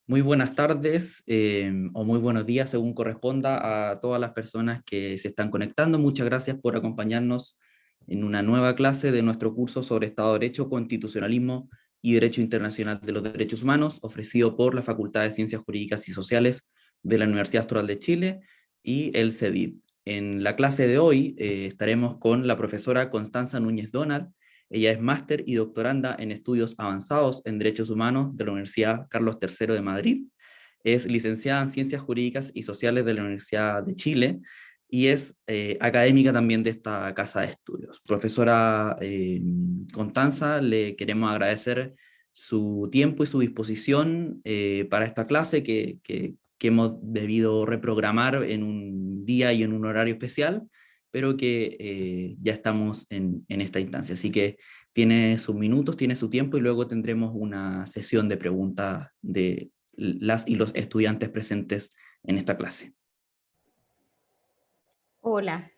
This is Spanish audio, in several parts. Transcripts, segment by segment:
Muy buenas tardes o muy buenos días, según corresponda, a todas las personas que se están conectando. Muchas gracias por acompañarnos en una nueva clase de nuestro curso sobre Estado de Derecho, Constitucionalismo y Derecho Internacional de los Derechos Humanos, ofrecido por la Facultad de Ciencias Jurídicas y Sociales de la Universidad Austral de Chile y el CEDID. En la clase de hoy estaremos con la profesora Constanza Núñez Donald. Ella es máster y doctoranda en estudios avanzados en derechos humanos de la Universidad Carlos III de Madrid. Es licenciada en Ciencias Jurídicas y Sociales de la Universidad de Chile y es académica también de esta casa de estudios. Profesora Constanza, le queremos agradecer su tiempo y su disposición para esta clase que hemos debido reprogramar en un día y en un horario especial, pero que ya estamos en esta instancia. Así que tiene sus minutos, tiene su tiempo y luego tendremos una sesión de preguntas de las y los estudiantes presentes en esta clase. Hola,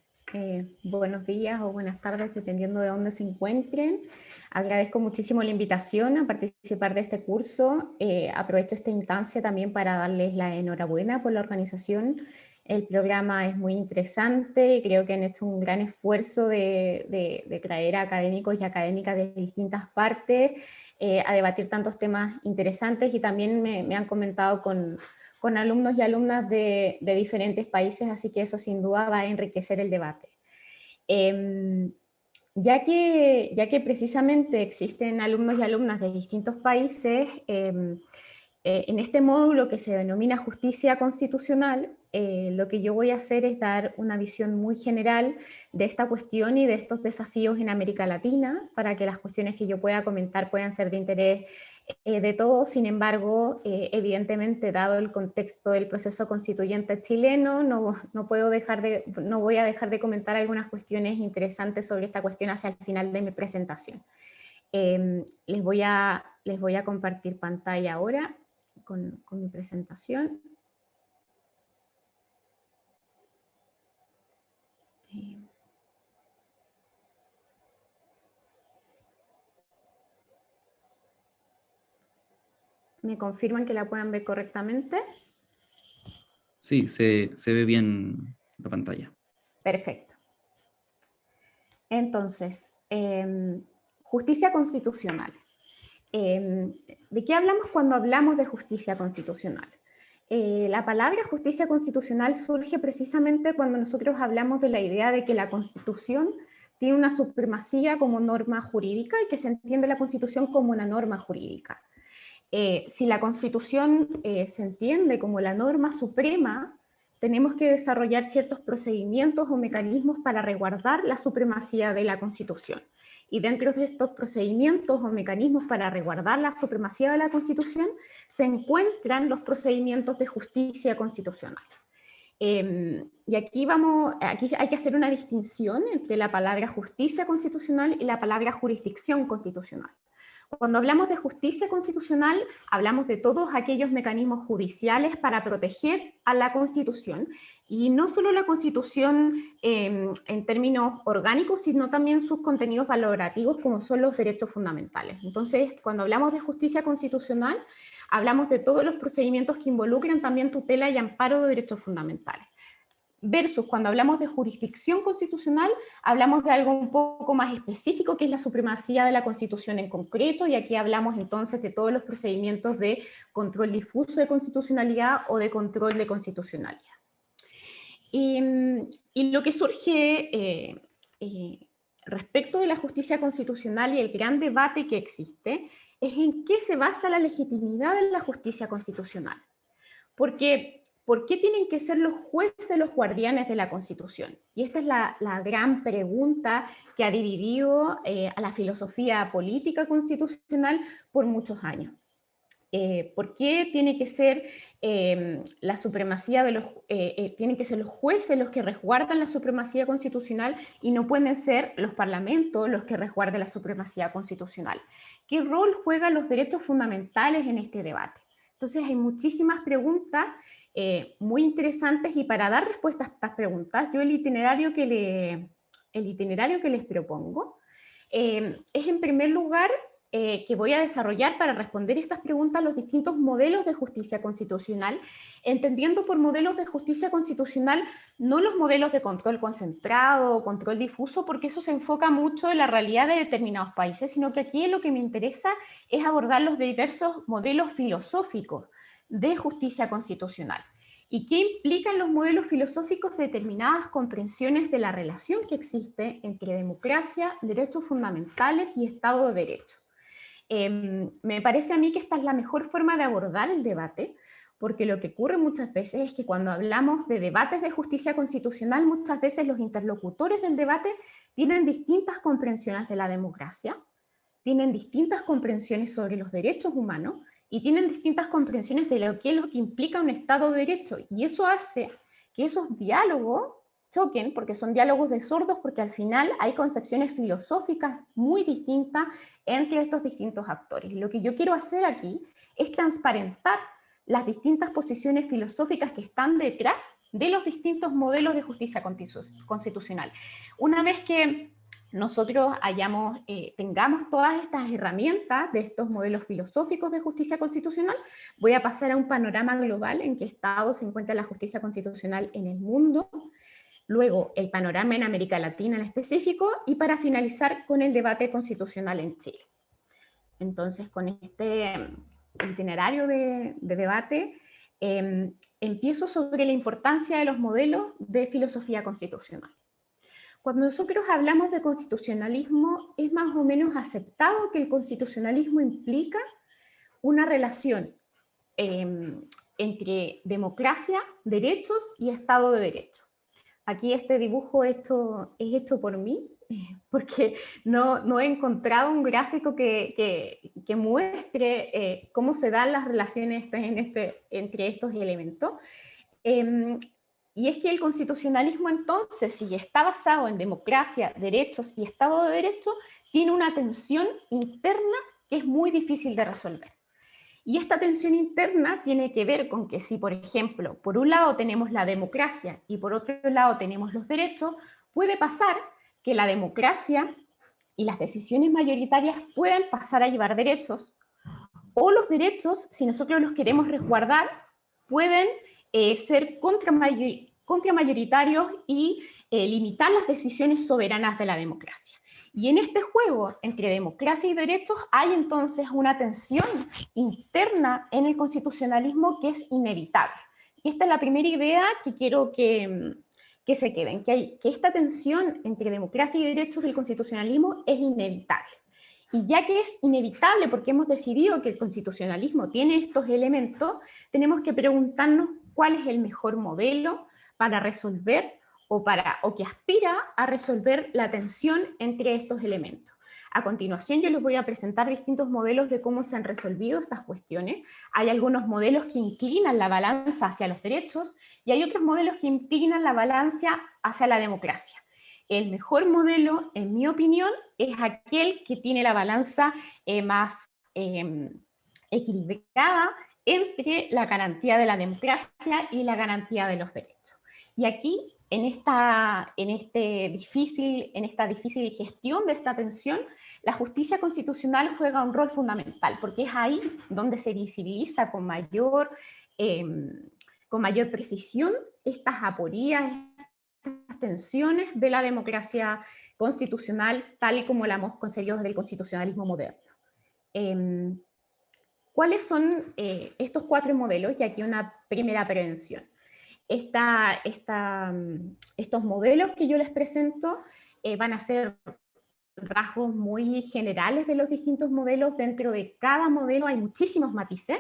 buenos días o buenas tardes, dependiendo de dónde se encuentren. Agradezco muchísimo la invitación a participar de este curso. Aprovecho esta instancia también para darles la enhorabuena por la organización. El programa es muy interesante y creo que han hecho un gran esfuerzo de traer a académicos y académicas de distintas partes a debatir tantos temas interesantes, y también me han comentado con alumnos y alumnas de diferentes países, así que eso sin duda va a enriquecer el debate. Ya que precisamente existen alumnos y alumnas de distintos países, en este módulo que se denomina justicia constitucional, lo que yo voy a hacer es dar una visión muy general de esta cuestión y de estos desafíos en América Latina, para que las cuestiones que yo pueda comentar puedan ser de interés de todos. Sin embargo, evidentemente, dado el contexto del proceso constituyente chileno, no voy a dejar de comentar algunas cuestiones interesantes sobre esta cuestión hacia el final de mi presentación. Les voy a compartir pantalla ahora con mi presentación. ¿Me confirman que la puedan ver correctamente? Sí, se ve bien la pantalla. Perfecto. Entonces, justicia constitucional. ¿De qué hablamos cuando hablamos de justicia constitucional? La palabra justicia constitucional surge precisamente cuando nosotros hablamos de la idea de que la Constitución tiene una supremacía como norma jurídica y que se entiende la Constitución como una norma jurídica. Si la Constitución se entiende como la norma suprema, tenemos que desarrollar ciertos procedimientos o mecanismos para resguardar la supremacía de la Constitución. Y dentro de estos procedimientos o mecanismos para resguardar la supremacía de la Constitución se encuentran los procedimientos de justicia constitucional. Y aquí hay que hacer una distinción entre la palabra justicia constitucional y la palabra jurisdicción constitucional. Cuando hablamos de justicia constitucional, hablamos de todos aquellos mecanismos judiciales para proteger a la Constitución, y no solo la Constitución en términos orgánicos, sino también sus contenidos valorativos, como son los derechos fundamentales. Entonces, cuando hablamos de justicia constitucional, hablamos de todos los procedimientos que involucran también tutela y amparo de derechos fundamentales. Versus cuando hablamos de jurisdicción constitucional, hablamos de algo un poco más específico, que es la supremacía de la Constitución en concreto, y aquí hablamos entonces de todos los procedimientos de control difuso de constitucionalidad o de control de constitucionalidad. Y lo que surge respecto de la justicia constitucional y el gran debate que existe es en qué se basa la legitimidad de la justicia constitucional. Porque, ¿por qué tienen que ser los jueces los guardianes de la Constitución? Y esta es la gran pregunta que ha dividido a la filosofía política constitucional por muchos años. ¿Por qué tiene que ser la supremacía de tienen que ser los jueces los que resguardan la supremacía constitucional y no pueden ser los parlamentos los que resguarden la supremacía constitucional? ¿Qué rol juegan los derechos fundamentales en este debate? Entonces hay muchísimas preguntas muy interesantes, y para dar respuesta a estas preguntas, yo el itinerario que les propongo es, en primer lugar, que voy a desarrollar para responder estas preguntas los distintos modelos de justicia constitucional, entendiendo por modelos de justicia constitucional no los modelos de control concentrado o control difuso, porque eso se enfoca mucho en la realidad de determinados países, sino que aquí lo que me interesa es abordar los diversos modelos filosóficos de justicia constitucional. ¿Y qué implican los modelos filosóficos de determinadas comprensiones de la relación que existe entre democracia, derechos fundamentales y Estado de Derecho? Me parece a mí que esta es la mejor forma de abordar el debate, porque lo que ocurre muchas veces es que cuando hablamos de debates de justicia constitucional, muchas veces los interlocutores del debate tienen distintas comprensiones de la democracia, tienen distintas comprensiones sobre los derechos humanos y tienen distintas comprensiones de lo que es lo que implica un Estado de Derecho. Y eso hace que esos diálogos choquen, porque son diálogos de sordos, porque al final hay concepciones filosóficas muy distintas entre estos distintos actores. Lo que yo quiero hacer aquí es transparentar las distintas posiciones filosóficas que están detrás de los distintos modelos de justicia constitucional. Una vez que nosotros tengamos todas estas herramientas de estos modelos filosóficos de justicia constitucional, voy a pasar a un panorama global en qué estado se encuentra la justicia constitucional en el mundo, luego el panorama en América Latina en específico, y para finalizar con el debate constitucional en Chile. Entonces, con este itinerario de debate, empiezo sobre la importancia de los modelos de filosofía constitucional. Cuando nosotros hablamos de constitucionalismo, es más o menos aceptado que el constitucionalismo implica una relación entre democracia, derechos y Estado de Derecho. Aquí este dibujo es hecho por mí, porque no he encontrado un gráfico que muestre cómo se dan las relaciones entre estos elementos. Y es que el constitucionalismo entonces, si está basado en democracia, derechos y Estado de Derecho, tiene una tensión interna que es muy difícil de resolver. Y esta tensión interna tiene que ver con que si, por ejemplo, por un lado tenemos la democracia y por otro lado tenemos los derechos, puede pasar que la democracia y las decisiones mayoritarias pueden pasar a llevar derechos, o los derechos, si nosotros los queremos resguardar, pueden ser contramayoritarios y limitar las decisiones soberanas de la democracia. Y en este juego entre democracia y derechos hay entonces una tensión interna en el constitucionalismo que es inevitable. Y esta es la primera idea que quiero que se queden, que esta tensión entre democracia y derechos del constitucionalismo es inevitable. Y ya que es inevitable porque hemos decidido que el constitucionalismo tiene estos elementos, tenemos que preguntarnos cuál es el mejor modelo para resolver o que aspira a resolver la tensión entre estos elementos. A continuación yo les voy a presentar distintos modelos de cómo se han resolvido estas cuestiones. Hay algunos modelos que inclinan la balanza hacia los derechos y hay otros modelos que inclinan la balanza hacia la democracia. El mejor modelo, en mi opinión, es aquel que tiene la balanza más equilibrada entre la garantía de la democracia y la garantía de los derechos. Y aquí, en esta difícil gestión de esta tensión, la justicia constitucional juega un rol fundamental, porque es ahí donde se visibiliza con mayor precisión estas aporías, estas tensiones de la democracia constitucional, tal y como la hemos concebido desde el constitucionalismo moderno. ¿Cuáles son estos cuatro modelos? Y aquí una primera prevención. Estos modelos que yo les presento van a ser rasgos muy generales de los distintos modelos. Dentro de cada modelo hay muchísimos matices,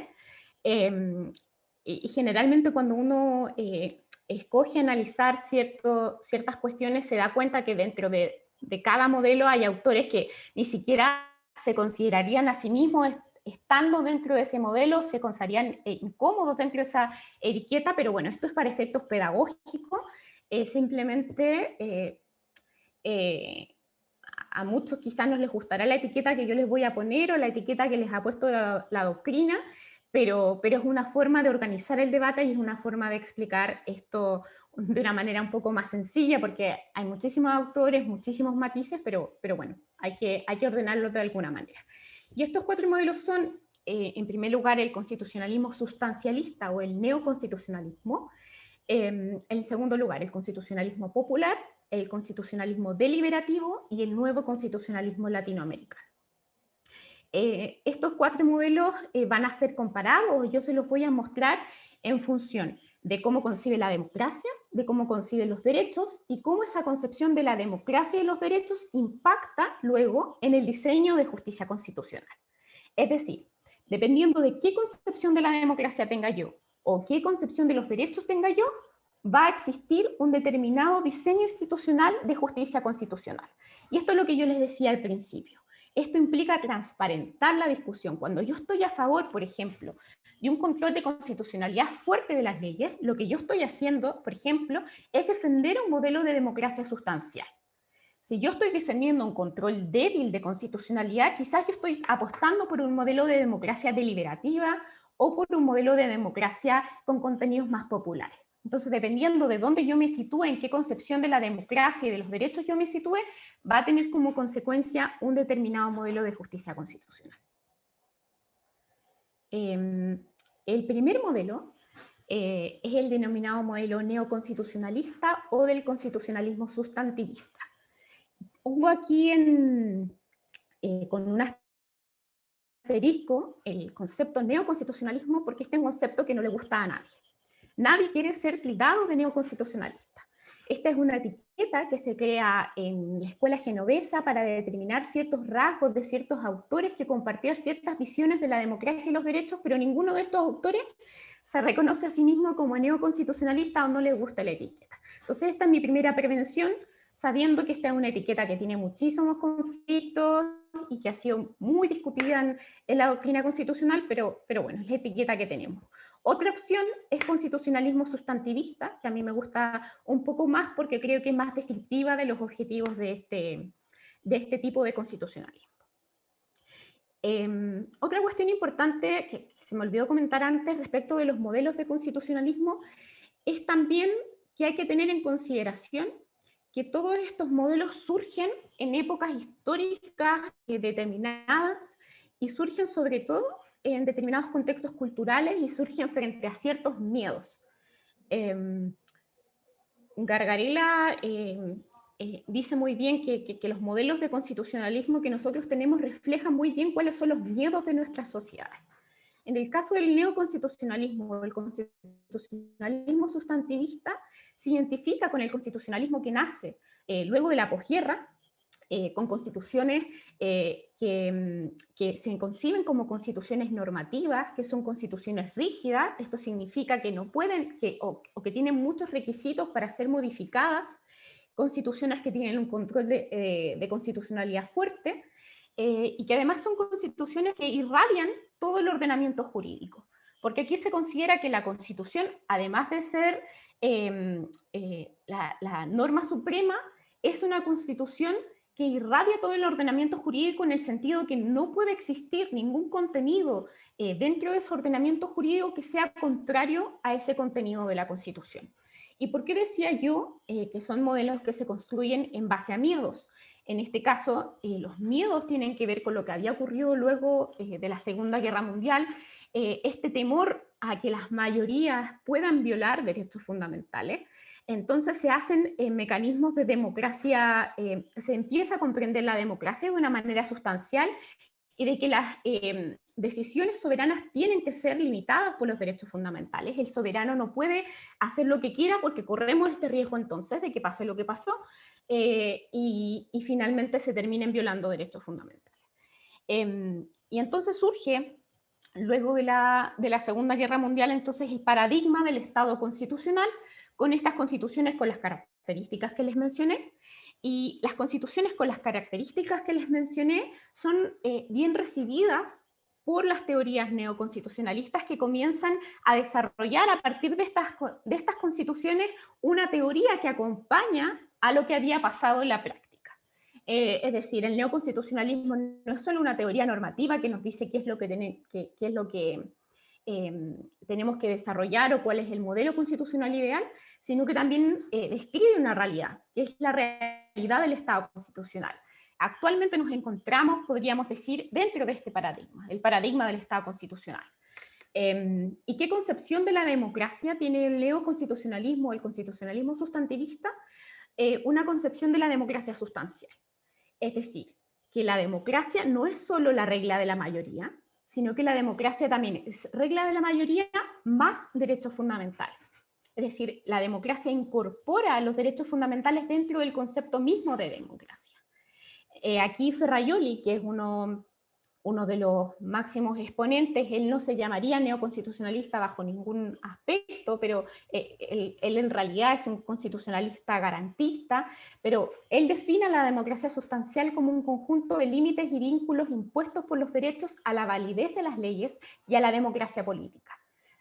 y generalmente cuando uno escoge analizar ciertas cuestiones se da cuenta que dentro de cada modelo hay autores que ni siquiera se considerarían a sí mismos estando dentro de ese modelo, se considerarían incómodos dentro de esa etiqueta, pero bueno, esto es para efectos pedagógicos, simplemente a muchos quizás no les gustará la etiqueta que yo les voy a poner o la etiqueta que les ha puesto la doctrina, pero es una forma de organizar el debate y es una forma de explicar esto de una manera un poco más sencilla, porque hay muchísimos autores, muchísimos matices, pero bueno, hay que ordenarlo de alguna manera. Y estos 4 modelos son, en primer lugar, el constitucionalismo sustancialista o el neoconstitucionalismo, en segundo lugar, el constitucionalismo popular, el constitucionalismo deliberativo y el nuevo constitucionalismo latinoamericano. Estos 4 modelos van a ser comparados, yo se los voy a mostrar en función de cómo concibe la democracia, de cómo concibe los derechos y cómo esa concepción de la democracia y los derechos impacta luego en el diseño de justicia constitucional. Es decir, dependiendo de qué concepción de la democracia tenga yo o qué concepción de los derechos tenga yo, va a existir un determinado diseño institucional de justicia constitucional. Y esto es lo que yo les decía al principio. Esto implica transparentar la discusión. Cuando yo estoy a favor, por ejemplo, de un control de constitucionalidad fuerte de las leyes, lo que yo estoy haciendo, por ejemplo, es defender un modelo de democracia sustancial. Si yo estoy defendiendo un control débil de constitucionalidad, quizás yo estoy apostando por un modelo de democracia deliberativa o por un modelo de democracia con contenidos más populares. Entonces, dependiendo de dónde yo me sitúe, en qué concepción de la democracia y de los derechos yo me sitúe, va a tener como consecuencia un determinado modelo de justicia constitucional. El primer modelo es el denominado modelo neoconstitucionalista o del constitucionalismo sustantivista. Pongo aquí con un asterisco el concepto neoconstitucionalismo porque este es un concepto que no le gusta a nadie. Nadie quiere ser tildado de neoconstitucionalista. Esta es una etiqueta que se crea en la escuela genovesa para determinar ciertos rasgos de ciertos autores que compartían ciertas visiones de la democracia y los derechos, pero ninguno de estos autores se reconoce a sí mismo como neoconstitucionalista o no le gusta la etiqueta. Entonces esta es mi primera prevención, sabiendo que esta es una etiqueta que tiene muchísimos conflictos y que ha sido muy discutida en la doctrina constitucional, pero bueno, es la etiqueta que tenemos. Otra opción es constitucionalismo sustantivista, que a mí me gusta un poco más porque creo que es más descriptiva de los objetivos de este tipo de constitucionalismo. Otra cuestión importante que se me olvidó comentar antes respecto de los modelos de constitucionalismo es también que hay que tener en consideración que todos estos modelos surgen en épocas históricas determinadas y surgen sobre todo en determinados contextos culturales y surgen frente a ciertos miedos. Gargarella dice muy bien que los modelos de constitucionalismo que nosotros tenemos reflejan muy bien cuáles son los miedos de nuestras sociedades. En el caso del neoconstitucionalismo o el constitucionalismo sustantivista, se identifica con el constitucionalismo que nace luego de la posguerra, con constituciones que se conciben como constituciones normativas, que son constituciones rígidas. Esto significa que no pueden, o que tienen muchos requisitos para ser modificadas, constituciones que tienen un control de constitucionalidad fuerte, y que además son constituciones que irradian todo el ordenamiento jurídico. Porque aquí se considera que la Constitución, además de ser la norma suprema, es una Constitución que irradia todo el ordenamiento jurídico en el sentido que no puede existir ningún contenido dentro de ese ordenamiento jurídico que sea contrario a ese contenido de la Constitución. ¿Y por qué decía yo que son modelos que se construyen en base a miedos? En este caso, los miedos tienen que ver con lo que había ocurrido luego de la Segunda Guerra Mundial, este temor a que las mayorías puedan violar derechos fundamentales. Entonces se hacen mecanismos de democracia, se empieza a comprender la democracia de una manera sustancial y de que las decisiones soberanas tienen que ser limitadas por los derechos fundamentales. El soberano no puede hacer lo que quiera porque corremos este riesgo entonces de que pase lo que pasó y finalmente se terminen violando derechos fundamentales. Y entonces surge, luego de la Segunda Guerra Mundial, entonces el paradigma del Estado constitucional, con estas constituciones con las características que les mencioné, y las constituciones con las características que les mencioné son bien recibidas por las teorías neoconstitucionalistas que comienzan a desarrollar a partir de estas constituciones una teoría que acompaña a lo que había pasado en la práctica. Es decir, el neoconstitucionalismo no es solo una teoría normativa que nos dice qué es lo que tenemos que desarrollar o cuál es el modelo constitucional ideal, sino que también describe una realidad, que es la realidad del Estado constitucional. actualmente nos encontramos, podríamos decir, dentro de este paradigma, el paradigma del Estado constitucional. ¿Y qué concepción de la democracia tiene el neoconstitucionalismo o el constitucionalismo sustantivista? Una concepción de la democracia sustancial. Es decir, que la democracia no es solo la regla de la mayoría, sino que la democracia también es regla de la mayoría más derechos fundamentales. Es decir, la democracia incorpora los derechos fundamentales dentro del concepto mismo de democracia. Aquí Ferrajoli, que es uno de los máximos exponentes, él no se llamaría neoconstitucionalista bajo ningún aspecto, pero él en realidad es un constitucionalista garantista, pero él define la democracia sustancial como un conjunto de límites y vínculos impuestos por los derechos a la validez de las leyes y a la democracia política.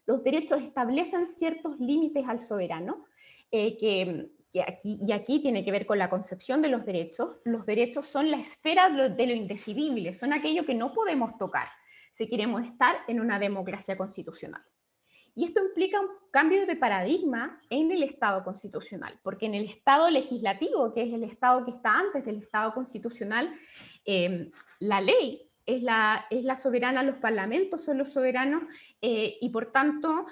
Los derechos establecen ciertos límites al soberano, y aquí tiene que ver con la concepción de los derechos. Los derechos son la esfera de lo indecidible, son aquello que no podemos tocar si queremos estar en una democracia constitucional. Y esto implica un cambio de paradigma en el Estado constitucional, porque en el Estado legislativo, que es el Estado que está antes del Estado constitucional, la ley es la soberana, los parlamentos son los soberanos, y por tanto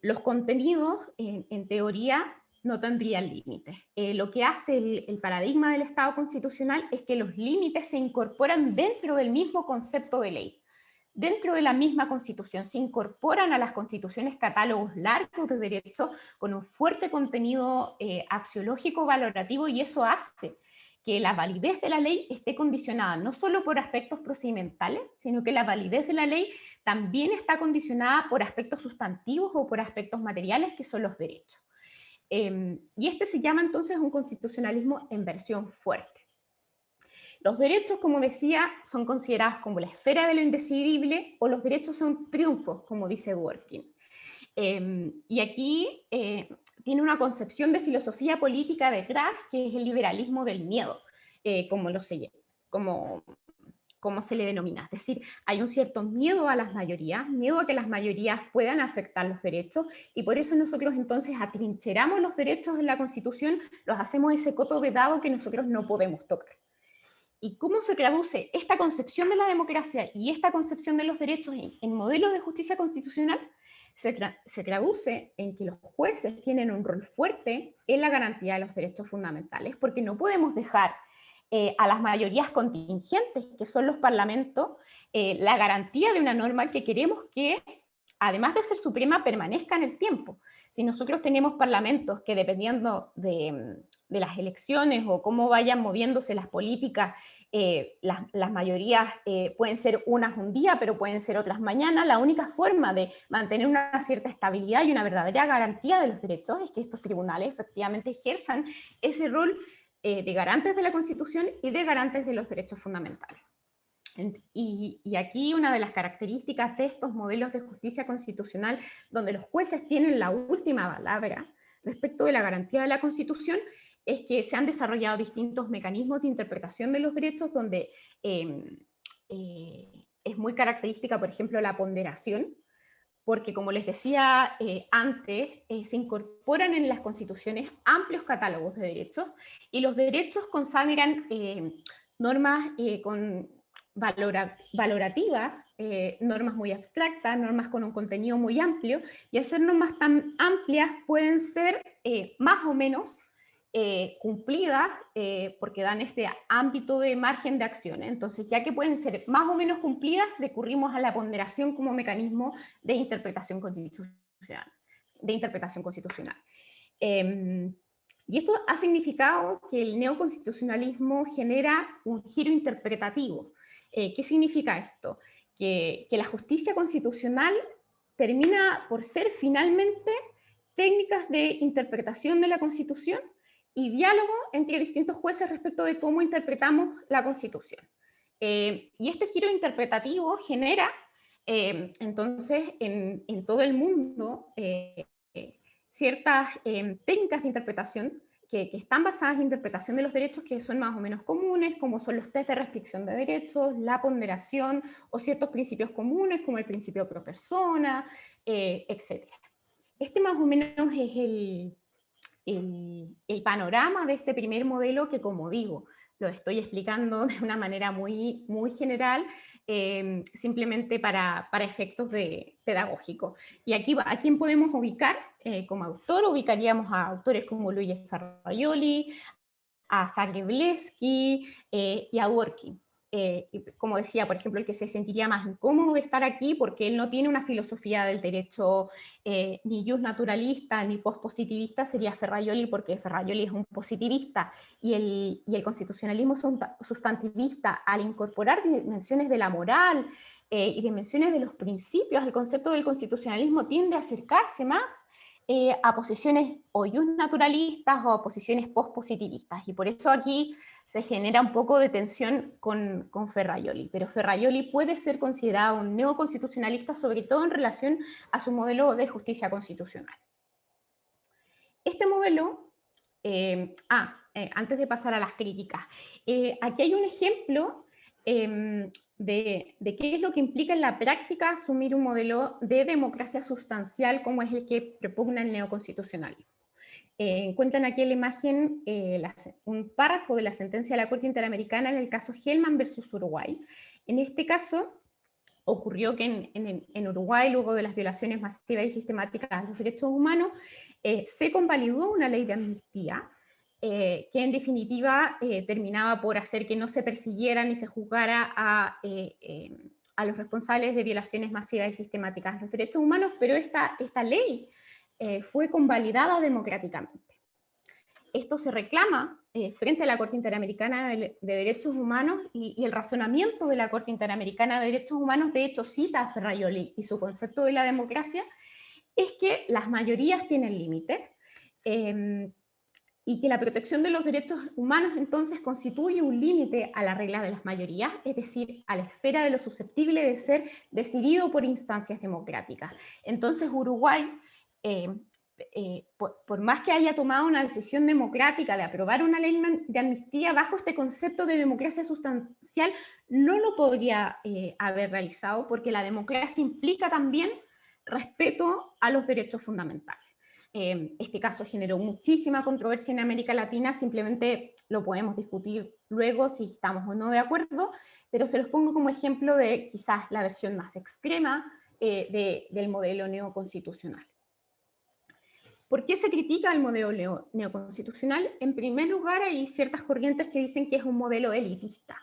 los contenidos, en teoría, no tendrían límites. Lo que hace el paradigma del Estado constitucional es que los límites se incorporan dentro del mismo concepto de ley. Dentro de la misma Constitución se incorporan a las constituciones catálogos largos de derechos con un fuerte contenido axiológico valorativo, y eso hace que la validez de la ley esté condicionada no solo por aspectos procedimentales, sino que la validez de la ley también está condicionada por aspectos sustantivos o por aspectos materiales, que son los derechos. Y este se llama entonces un constitucionalismo en versión fuerte. Los derechos, como decía, son considerados como la esfera de lo indecidible, o los derechos son triunfos, como dice Dworkin. Y aquí tiene una concepción de filosofía política detrás, que es el liberalismo del miedo, como se le denomina. Es decir, hay un cierto miedo a las mayorías, miedo a que las mayorías puedan afectar los derechos, y por eso nosotros entonces atrincheramos los derechos en la Constitución, los hacemos ese coto vedado que nosotros no podemos tocar. ¿Y cómo se traduce esta concepción de la democracia y esta concepción de los derechos en modelos de justicia constitucional? Se traduce en que los jueces tienen un rol fuerte en la garantía de los derechos fundamentales, porque no podemos dejar a las mayorías contingentes, que son los parlamentos, la garantía de una norma que queremos que, además de ser suprema, permanezca en el tiempo. Si nosotros tenemos parlamentos que, dependiendo de las elecciones o cómo vayan moviéndose las políticas, las mayorías pueden ser unas un día, pero pueden ser otras mañana, la única forma de mantener una cierta estabilidad y una verdadera garantía de los derechos es que estos tribunales efectivamente ejerzan ese rol de garantes de la Constitución y de garantes de los derechos fundamentales. Y aquí una de las características de estos modelos de justicia constitucional, donde los jueces tienen la última palabra respecto de la garantía de la Constitución, es que se han desarrollado distintos mecanismos de interpretación de los derechos, donde es muy característica, por ejemplo, la ponderación, porque, como les decía antes, se incorporan en las constituciones amplios catálogos de derechos, y los derechos consagran normas valorativas, normas muy abstractas, normas con un contenido muy amplio, y al ser normas tan amplias pueden ser más o menos cumplidas, porque dan este ámbito de margen de acción. Entonces, ya que pueden ser más o menos cumplidas, recurrimos a la ponderación como mecanismo de interpretación constitucional. Y esto ha significado que el neoconstitucionalismo genera un giro interpretativo. ¿Qué significa esto? Que la justicia constitucional termina por ser finalmente técnicas de interpretación de la Constitución y diálogo entre distintos jueces respecto de cómo interpretamos la Constitución. Y este giro interpretativo genera, entonces, en todo el mundo, ciertas técnicas de interpretación que están basadas en interpretación de los derechos, que son más o menos comunes, como son los test de restricción de derechos, la ponderación, o ciertos principios comunes, como el principio pro persona, etc. Este más o menos es el panorama de este primer modelo, que, como digo, lo estoy explicando de una manera muy, muy general, simplemente para efectos pedagógicos. Y aquí, ¿a quién podemos ubicar como autor? Ubicaríamos a autores como Luigi Ferrajoli, a Zagrebleski y a Dworkin. Como decía, por ejemplo, el que se sentiría más incómodo de estar aquí porque él no tiene una filosofía del derecho ni naturalista ni postpositivista sería Ferrajoli, porque Ferrajoli es un positivista y el constitucionalismo sustantivista, al incorporar dimensiones de la moral y dimensiones de los principios, el concepto del constitucionalismo tiende a acercarse más a posiciones o naturalistas o a posiciones postpositivistas. Y por eso aquí se genera un poco de tensión con Ferrajoli. Pero Ferrajoli puede ser considerado un neoconstitucionalista, sobre todo en relación a su modelo de justicia constitucional. Este modelo, antes de pasar a las críticas, aquí hay un ejemplo de qué es lo que implica en la práctica asumir un modelo de democracia sustancial como es el que propugna el neoconstitucionalismo. Encuentran aquí en la imagen un párrafo de la sentencia de la Corte Interamericana en el caso Hellman versus Uruguay. En este caso, ocurrió que en Uruguay, luego de las violaciones masivas y sistemáticas a los derechos humanos, se convalidó una ley de amnistía que en definitiva terminaba por hacer que no se persiguiera ni se juzgara a los responsables de violaciones masivas y sistemáticas a los derechos humanos, pero esta ley fue convalidada democráticamente. Esto se reclama frente a la Corte Interamericana de Derechos Humanos y el razonamiento de la Corte Interamericana de Derechos Humanos, de hecho, cita a Ferrajoli y su concepto de la democracia, es que las mayorías tienen límites y que la protección de los derechos humanos entonces constituye un límite a la regla de las mayorías, es decir, a la esfera de lo susceptible de ser decidido por instancias democráticas. Entonces Uruguay por más que haya tomado una decisión democrática de aprobar una ley de amnistía bajo este concepto de democracia sustancial, no lo podría haber realizado porque la democracia implica también respeto a los derechos fundamentales. Este caso generó muchísima controversia en América Latina, simplemente lo podemos discutir luego si estamos o no de acuerdo, pero se los pongo como ejemplo de quizás la versión más extrema del modelo neoconstitucional. ¿Por qué se critica el modelo neoconstitucional? En primer lugar, hay ciertas corrientes que dicen que es un modelo elitista,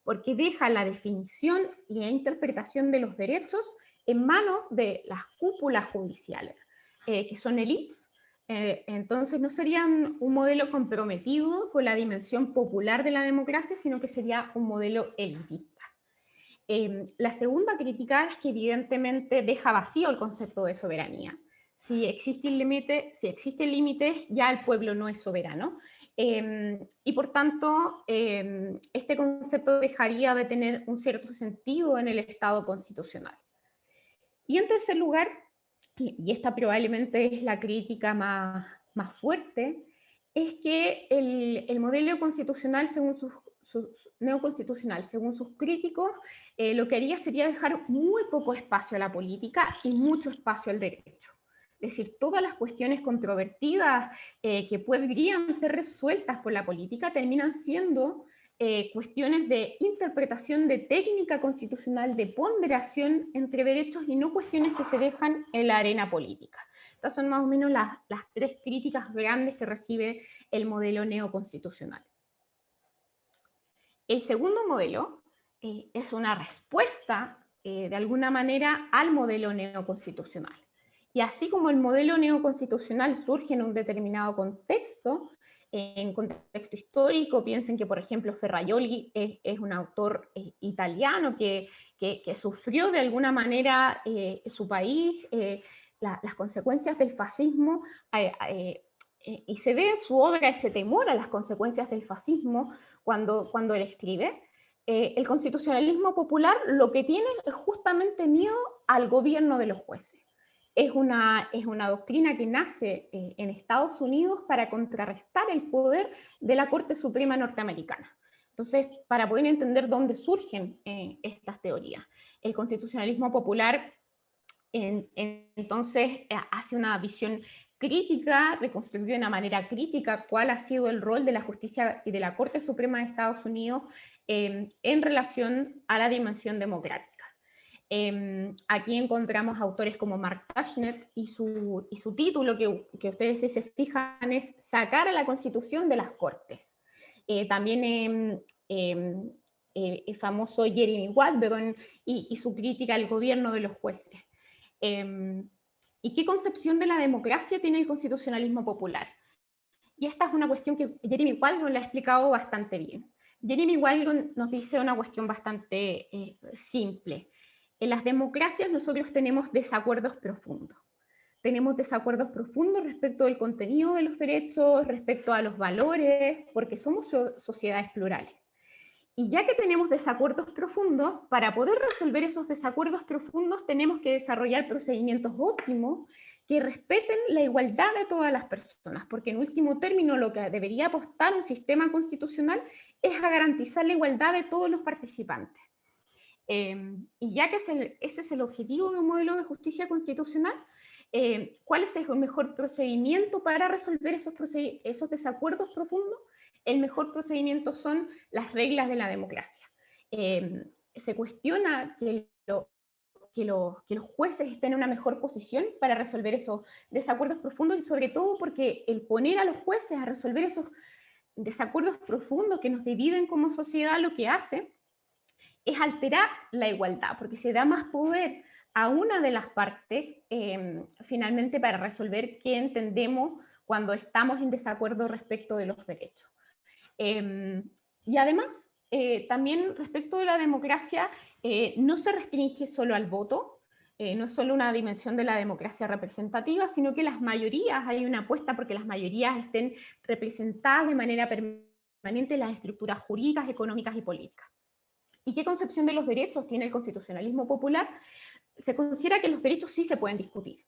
porque deja la definición y la interpretación de los derechos en manos de las cúpulas judiciales, que son élites. Entonces no serían un modelo comprometido con la dimensión popular de la democracia, sino que sería un modelo elitista. La segunda crítica es que evidentemente deja vacío el concepto de soberanía. Si existen límites, ya el pueblo no es soberano. Y por tanto, este concepto dejaría de tener un cierto sentido en el Estado constitucional. Y en tercer lugar, y esta probablemente es la crítica más fuerte, es que el modelo constitucional, según neoconstitucional, según sus críticos, lo que haría sería dejar muy poco espacio a la política y mucho espacio al derecho. Es decir, todas las cuestiones controvertidas que podrían ser resueltas por la política terminan siendo cuestiones de interpretación de técnica constitucional, de ponderación entre derechos y no cuestiones que se dejan en la arena política. Estas son más o menos las tres críticas grandes que recibe el modelo neoconstitucional. El segundo modelo es una respuesta, de alguna manera, al modelo neoconstitucional. Y así como el modelo neoconstitucional surge en un determinado contexto, en contexto histórico, piensen que, por ejemplo, Ferrajoli es un autor italiano que sufrió de alguna manera su país, las consecuencias del fascismo, y se ve en su obra ese temor a las consecuencias del fascismo cuando él escribe. El constitucionalismo popular lo que tiene es justamente miedo al gobierno de los jueces. Es una doctrina que nace en Estados Unidos para contrarrestar el poder de la Corte Suprema norteamericana. Entonces, para poder entender dónde surgen estas teorías, el constitucionalismo popular entonces hace una visión crítica, reconstruyó de una manera crítica cuál ha sido el rol de la justicia y de la Corte Suprema de Estados Unidos en relación a la dimensión democrática. Aquí encontramos autores como Mark Tushnet y su título, que ustedes si se fijan, es Sacar a la Constitución de las Cortes. También el famoso Jeremy Waldron y su crítica al gobierno de los jueces. ¿Y qué concepción de la democracia tiene el constitucionalismo popular? Y esta es una cuestión que Jeremy Waldron le ha explicado bastante bien. Jeremy Waldron nos dice una cuestión bastante simple. En las democracias nosotros tenemos desacuerdos profundos. Tenemos desacuerdos profundos respecto del contenido de los derechos, respecto a los valores, porque somos sociedades plurales. Y ya que tenemos desacuerdos profundos, para poder resolver esos desacuerdos profundos tenemos que desarrollar procedimientos óptimos que respeten la igualdad de todas las personas, porque en último término lo que debería apostar un sistema constitucional es a garantizar la igualdad de todos los participantes. Y ya que ese es el objetivo de un modelo de justicia constitucional, ¿cuál es el mejor procedimiento para resolver esos desacuerdos profundos? El mejor procedimiento son las reglas de la democracia. Se cuestiona que los jueces estén en una mejor posición para resolver esos desacuerdos profundos, y sobre todo porque el poner a los jueces a resolver esos desacuerdos profundos que nos dividen como sociedad lo que hace es alterar la igualdad, porque se da más poder a una de las partes finalmente para resolver qué entendemos cuando estamos en desacuerdo respecto de los derechos. Y además, también respecto de la democracia, no se restringe solo al voto, no es solo una dimensión de la democracia representativa, sino que las mayorías, hay una apuesta porque las mayorías estén representadas de manera permanente en las estructuras jurídicas, económicas y políticas. ¿Y qué concepción de los derechos tiene el constitucionalismo popular? Se considera que los derechos sí se pueden discutir,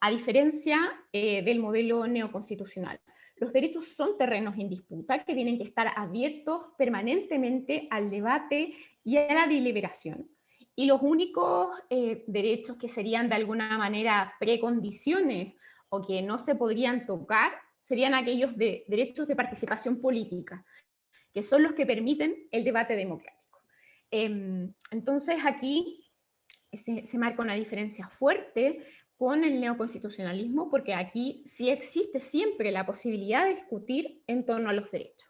a diferencia del modelo neoconstitucional. Los derechos son terrenos en disputa que tienen que estar abiertos permanentemente al debate y a la deliberación. Y los únicos derechos que serían de alguna manera precondiciones o que no se podrían tocar serían aquellos derechos de participación política, que son los que permiten el debate democrático. Entonces aquí se marca una diferencia fuerte con el neoconstitucionalismo, porque aquí sí existe siempre la posibilidad de discutir en torno a los derechos.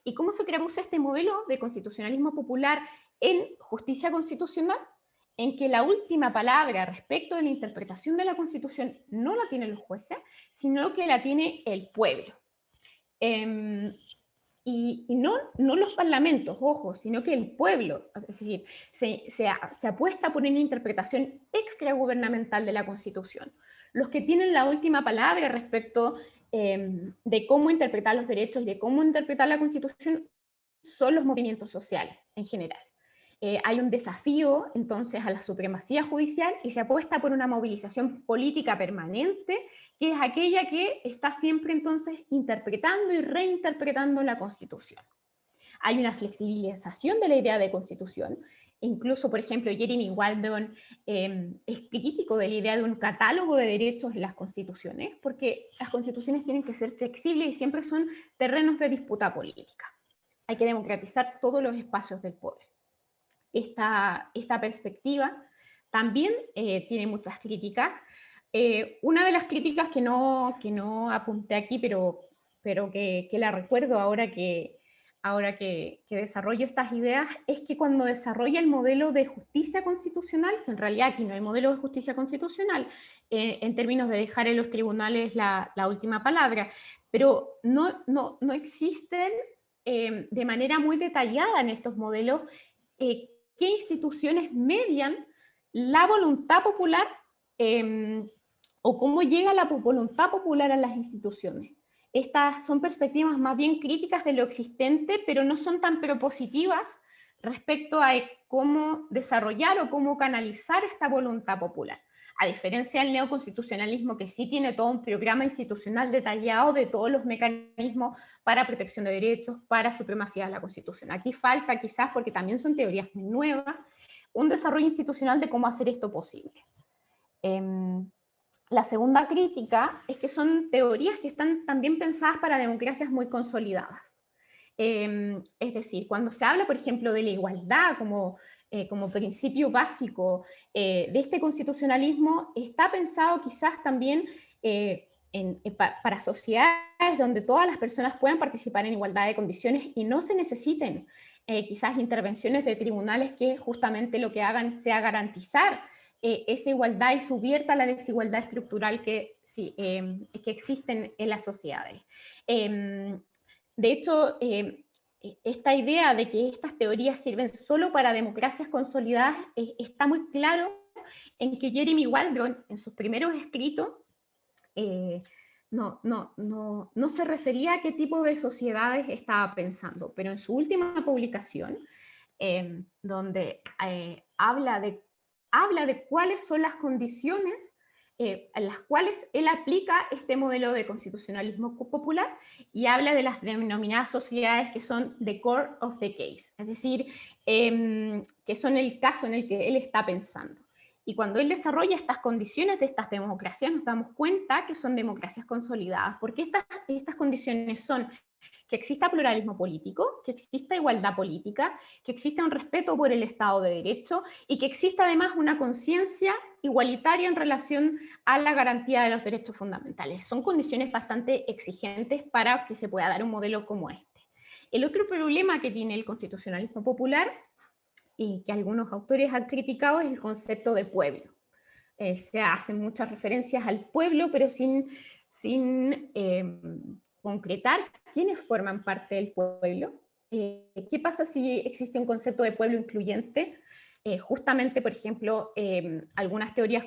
¿Y cómo se traduce este modelo de constitucionalismo popular en justicia constitucional? En que la última palabra respecto de la interpretación de la Constitución no la tienen los jueces, sino que la tiene el pueblo. Y no los parlamentos, ojo, sino que el pueblo, es decir, se apuesta por una interpretación extragubernamental de la Constitución. Los que tienen la última palabra respecto de cómo interpretar los derechos y de cómo interpretar la Constitución son los movimientos sociales en general. Hay un desafío entonces a la supremacía judicial y se apuesta por una movilización política permanente, que es aquella que está siempre entonces interpretando y reinterpretando la Constitución. Hay una flexibilización de la idea de Constitución. Incluso, por ejemplo, Jeremy Waldron es crítico de la idea de un catálogo de derechos en las constituciones, porque las constituciones tienen que ser flexibles y siempre son terrenos de disputa política. Hay que democratizar todos los espacios del poder. Esta perspectiva también tiene muchas críticas. Una de las críticas que no apunté aquí, pero que la recuerdo ahora que desarrollo estas ideas, es que cuando desarrolla el modelo de justicia constitucional, que en realidad aquí no hay modelo de justicia constitucional, en términos de dejar en los tribunales la última palabra, pero no existen de manera muy detallada en estos modelos qué instituciones median la voluntad popular o cómo llega la voluntad popular a las instituciones. Estas son perspectivas más bien críticas de lo existente, pero no son tan propositivas respecto a cómo desarrollar o cómo canalizar esta voluntad popular. A diferencia del neoconstitucionalismo, que sí tiene todo un programa institucional detallado de todos los mecanismos para protección de derechos, para supremacía de la Constitución. Aquí falta, quizás porque también son teorías muy nuevas, un desarrollo institucional de cómo hacer esto posible. La segunda crítica es que son teorías que están también pensadas para democracias muy consolidadas. Es decir, cuando se habla, por ejemplo, de la igualdad como principio básico de este constitucionalismo, está pensado quizás también para sociedades donde todas las personas puedan participar en igualdad de condiciones y no se necesiten quizás intervenciones de tribunales que justamente lo que hagan sea garantizar esa igualdad y subvierta la desigualdad estructural que existen en las sociedades. De hecho, esta idea de que estas teorías sirven solo para democracias consolidadas está muy claro en que Jeremy Waldron, en sus primeros escritos, no se refería a qué tipo de sociedades estaba pensando, pero en su última publicación, donde habla de cuáles son las condiciones en las cuales él aplica este modelo de constitucionalismo popular y habla de las denominadas sociedades que son the core of the case, es decir, que son el caso en el que él está pensando. Y cuando él desarrolla estas condiciones de estas democracias, nos damos cuenta que son democracias consolidadas, porque estas condiciones son que exista pluralismo político, que exista igualdad política, que exista un respeto por el Estado de Derecho y que exista además una conciencia igualitaria en relación a la garantía de los derechos fundamentales. Son condiciones bastante exigentes para que se pueda dar un modelo como este. El otro problema que tiene el constitucionalismo popular y que algunos autores han criticado es el concepto de pueblo. Se hacen muchas referencias al pueblo, pero sin concretar quiénes forman parte del pueblo. ¿Qué pasa si existe un concepto de pueblo incluyente? Justamente, por ejemplo, algunas teorías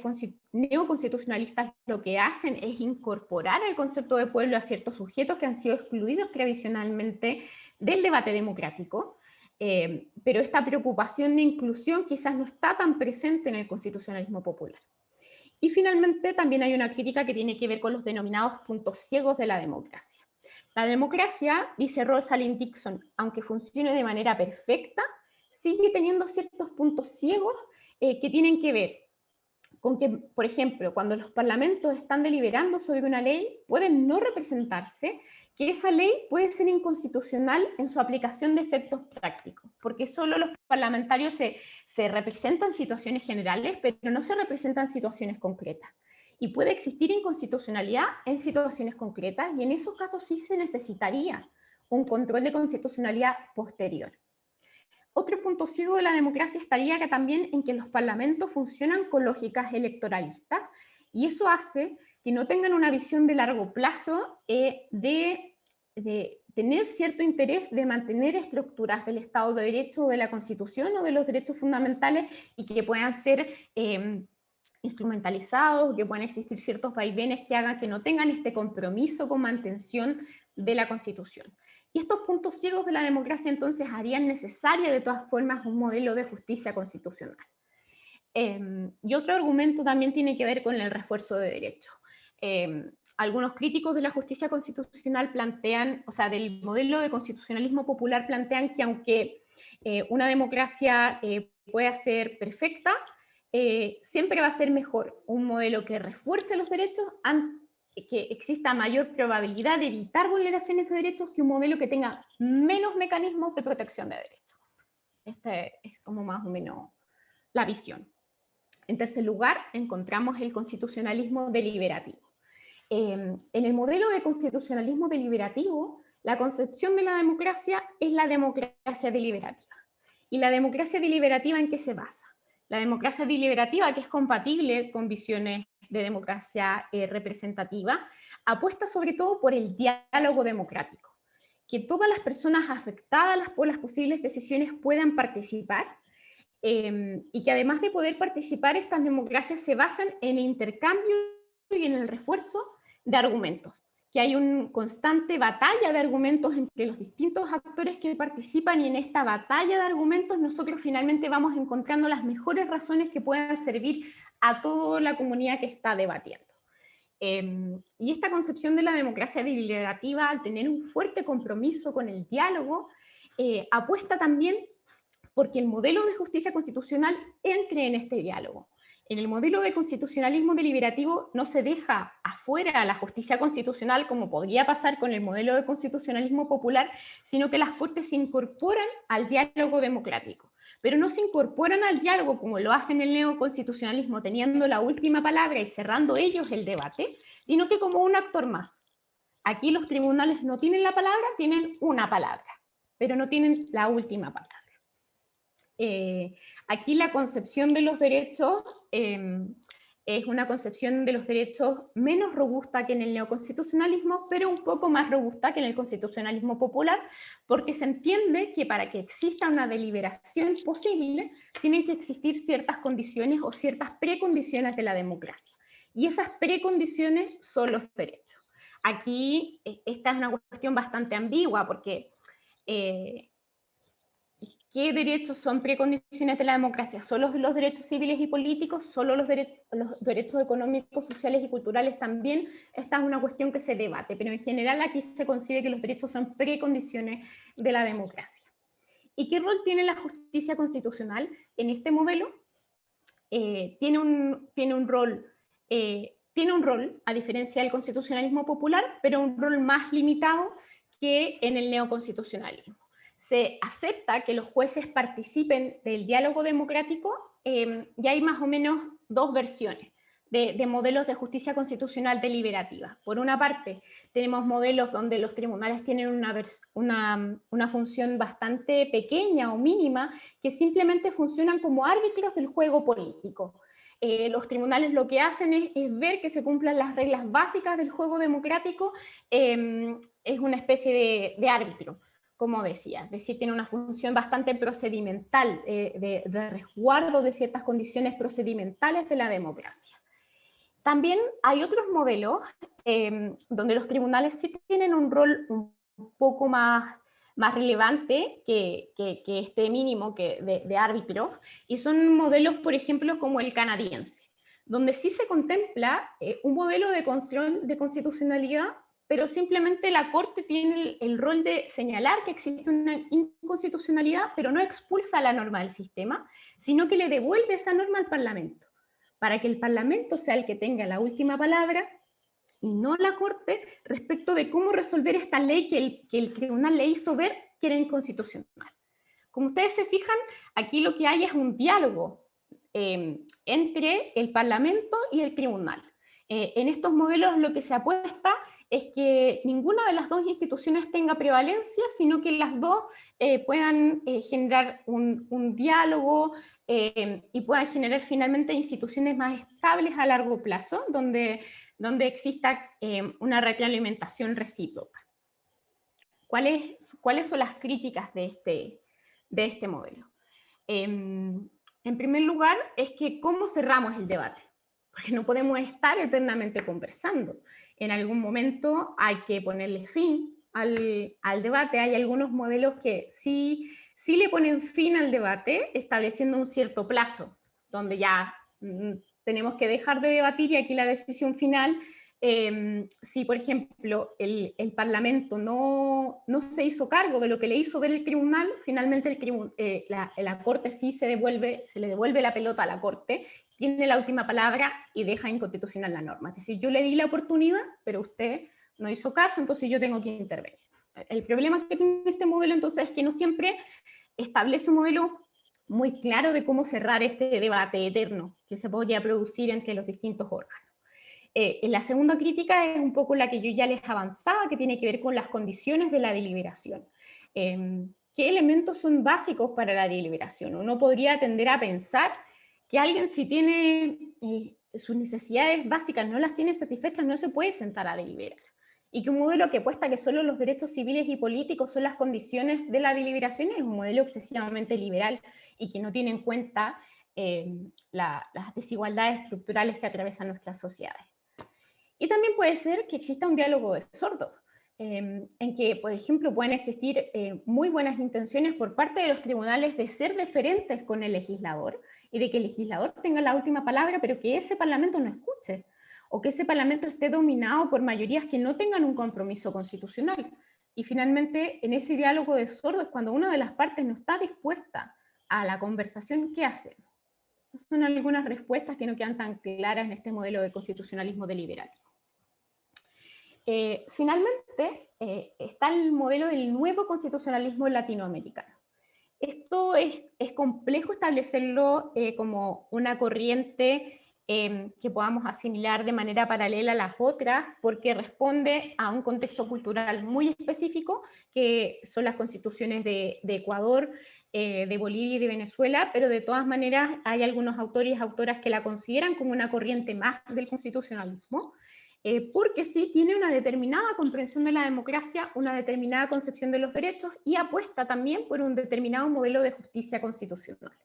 neoconstitucionalistas lo que hacen es incorporar el concepto de pueblo a ciertos sujetos que han sido excluidos tradicionalmente del debate democrático, pero esta preocupación de inclusión quizás no está tan presente en el constitucionalismo popular. Y finalmente también hay una crítica que tiene que ver con los denominados puntos ciegos de la democracia. La democracia, dice Rosalind Dixon, aunque funcione de manera perfecta, sigue teniendo ciertos puntos ciegos que tienen que ver con que, por ejemplo, cuando los parlamentos están deliberando sobre una ley, pueden no representarse, que esa ley puede ser inconstitucional en su aplicación de efectos prácticos, porque solo los parlamentarios se representan situaciones generales, pero no se representan situaciones concretas. Y puede existir inconstitucionalidad en situaciones concretas, y en esos casos sí se necesitaría un control de constitucionalidad posterior. Otro punto ciego de la democracia estaría que también en que los parlamentos funcionan con lógicas electoralistas, y eso hace que no tengan una visión de largo plazo de tener cierto interés de mantener estructuras del Estado de Derecho, de la Constitución o de los derechos fundamentales, y que puedan ser instrumentalizados, que puedan existir ciertos vaivenes que hagan que no tengan este compromiso con mantención de la Constitución. Y estos puntos ciegos de la democracia entonces harían necesaria de todas formas un modelo de justicia constitucional. Y otro argumento también tiene que ver con el refuerzo de derechos. Algunos críticos de la justicia constitucional plantean, o sea, del modelo de constitucionalismo popular plantean que aunque una democracia pueda ser perfecta, siempre va a ser mejor un modelo que refuerce los derechos, que exista mayor probabilidad de evitar vulneraciones de derechos, que un modelo que tenga menos mecanismos de protección de derechos. Esta es como más o menos la visión. En tercer lugar, encontramos el constitucionalismo deliberativo. En el modelo de constitucionalismo deliberativo, la concepción de la democracia es la democracia deliberativa. ¿Y la democracia deliberativa en qué se basa? La democracia deliberativa, que es compatible con visiones de democracia representativa, apuesta sobre todo por el diálogo democrático, que todas las personas afectadas por las posibles decisiones puedan participar, y que además de poder participar, estas democracias se basan en el intercambio y en el refuerzo de argumentos, que hay una constante batalla de argumentos entre los distintos actores que participan, y en esta batalla de argumentos nosotros finalmente vamos encontrando las mejores razones que puedan servir a toda la comunidad que está debatiendo. Y esta concepción de la democracia deliberativa, al tener un fuerte compromiso con el diálogo, apuesta también porque el modelo de justicia constitucional entre en este diálogo. en el modelo de constitucionalismo deliberativo no se deja afuera a la justicia constitucional, como podría pasar con el modelo de constitucionalismo popular, sino que las Cortes se incorporan al diálogo democrático. Pero no se incorporan al diálogo como lo hacen el neoconstitucionalismo, teniendo la última palabra y cerrando ellos el debate, sino que como un actor más. Aquí los tribunales no tienen la palabra, tienen una palabra, pero no tienen la última palabra. Aquí la concepción de los derechos es una concepción de los derechos menos robusta que en el neoconstitucionalismo, pero un poco más robusta que en el constitucionalismo popular, porque se entiende que para que exista una deliberación posible, tienen que existir ciertas condiciones o ciertas precondiciones de la democracia. Y esas precondiciones son los derechos. Aquí esta es una cuestión bastante ambigua, porque ¿qué derechos son precondiciones de la democracia? ¿Solo los derechos civiles y políticos? ¿Solo los derechos económicos, sociales y culturales también? Esta es una cuestión que se debate, pero en general aquí se concibe que los derechos son precondiciones de la democracia. ¿Y qué rol tiene la justicia constitucional en este modelo? Tiene un rol, a diferencia del constitucionalismo popular, pero un rol más limitado que en el neoconstitucionalismo. Se acepta que los jueces participen del diálogo democrático, y hay más o menos dos versiones de modelos de justicia constitucional deliberativa. Por una parte, tenemos modelos donde los tribunales tienen una función bastante pequeña o mínima, que simplemente funcionan como árbitros del juego político. Los tribunales lo que hacen es ver que se cumplan las reglas básicas del juego democrático, es una especie de árbitro, como decía, es decir, tiene una función bastante procedimental, de resguardo de ciertas condiciones procedimentales de la democracia. También hay otros modelos donde los tribunales sí tienen un rol un poco más relevante que este mínimo de árbitro, y son modelos, por ejemplo, como el canadiense, donde sí se contempla un modelo de constitucionalidad, pero simplemente la Corte tiene el rol de señalar que existe una inconstitucionalidad, pero no expulsa la norma del sistema, sino que le devuelve esa norma al Parlamento, para que el Parlamento sea el que tenga la última palabra y no la Corte respecto de cómo resolver esta ley que el tribunal le hizo ver que era inconstitucional. Como ustedes se fijan, aquí lo que hay es un diálogo entre el Parlamento y el tribunal. En estos modelos lo que se apuesta es que ninguna de las dos instituciones tenga prevalencia, sino que las dos puedan generar un diálogo y puedan generar finalmente instituciones más estables a largo plazo, donde exista una retroalimentación recíproca. ¿Cuáles son las críticas de este modelo? En primer lugar, es que ¿cómo cerramos el debate? Porque no podemos estar eternamente conversando. En algún momento hay que ponerle fin al debate. Hay algunos modelos que sí le ponen fin al debate, estableciendo un cierto plazo, donde ya tenemos que dejar de debatir y aquí la decisión final. Si, por ejemplo, el Parlamento no se hizo cargo de lo que le hizo ver el tribunal, finalmente la Corte sí se le devuelve la pelota a la Corte, tiene la última palabra y deja inconstitucional la norma. Es decir, yo le di la oportunidad, pero usted no hizo caso, entonces yo tengo que intervenir. El problema que tiene este modelo entonces es que no siempre establece un modelo muy claro de cómo cerrar este debate eterno que se podría producir entre los distintos órganos. La segunda crítica es un poco la que yo ya les avanzaba, que tiene que ver con las condiciones de la deliberación. ¿Qué elementos son básicos para la deliberación? Uno podría tender a pensar que alguien, si tiene sus necesidades básicas no las tiene satisfechas, no se puede sentar a deliberar. Y que un modelo que apuesta que solo los derechos civiles y políticos son las condiciones de la deliberación es un modelo excesivamente liberal y que no tiene en cuenta las desigualdades estructurales que atraviesan nuestras sociedades. Y también puede ser que exista un diálogo de sordos, en que, por ejemplo, pueden existir muy buenas intenciones por parte de los tribunales de ser deferentes con el legislador y de que el legislador tenga la última palabra, pero que ese Parlamento no escuche, o que ese Parlamento esté dominado por mayorías que no tengan un compromiso constitucional. Y finalmente, en ese diálogo de sordos, cuando una de las partes no está dispuesta a la conversación, ¿qué hacemos? Estas son algunas respuestas que no quedan tan claras en este modelo de constitucionalismo deliberativo. Finalmente, está el modelo del nuevo constitucionalismo latinoamericano. Esto es complejo establecerlo como una corriente que podamos asimilar de manera paralela a las otras, porque responde a un contexto cultural muy específico, que son las constituciones de Ecuador, de Bolivia y de Venezuela, pero de todas maneras hay algunos autores y autoras que la consideran como una corriente más del constitucionalismo, porque sí tiene una determinada comprensión de la democracia, una determinada concepción de los derechos y apuesta también por un determinado modelo de justicia constitucional.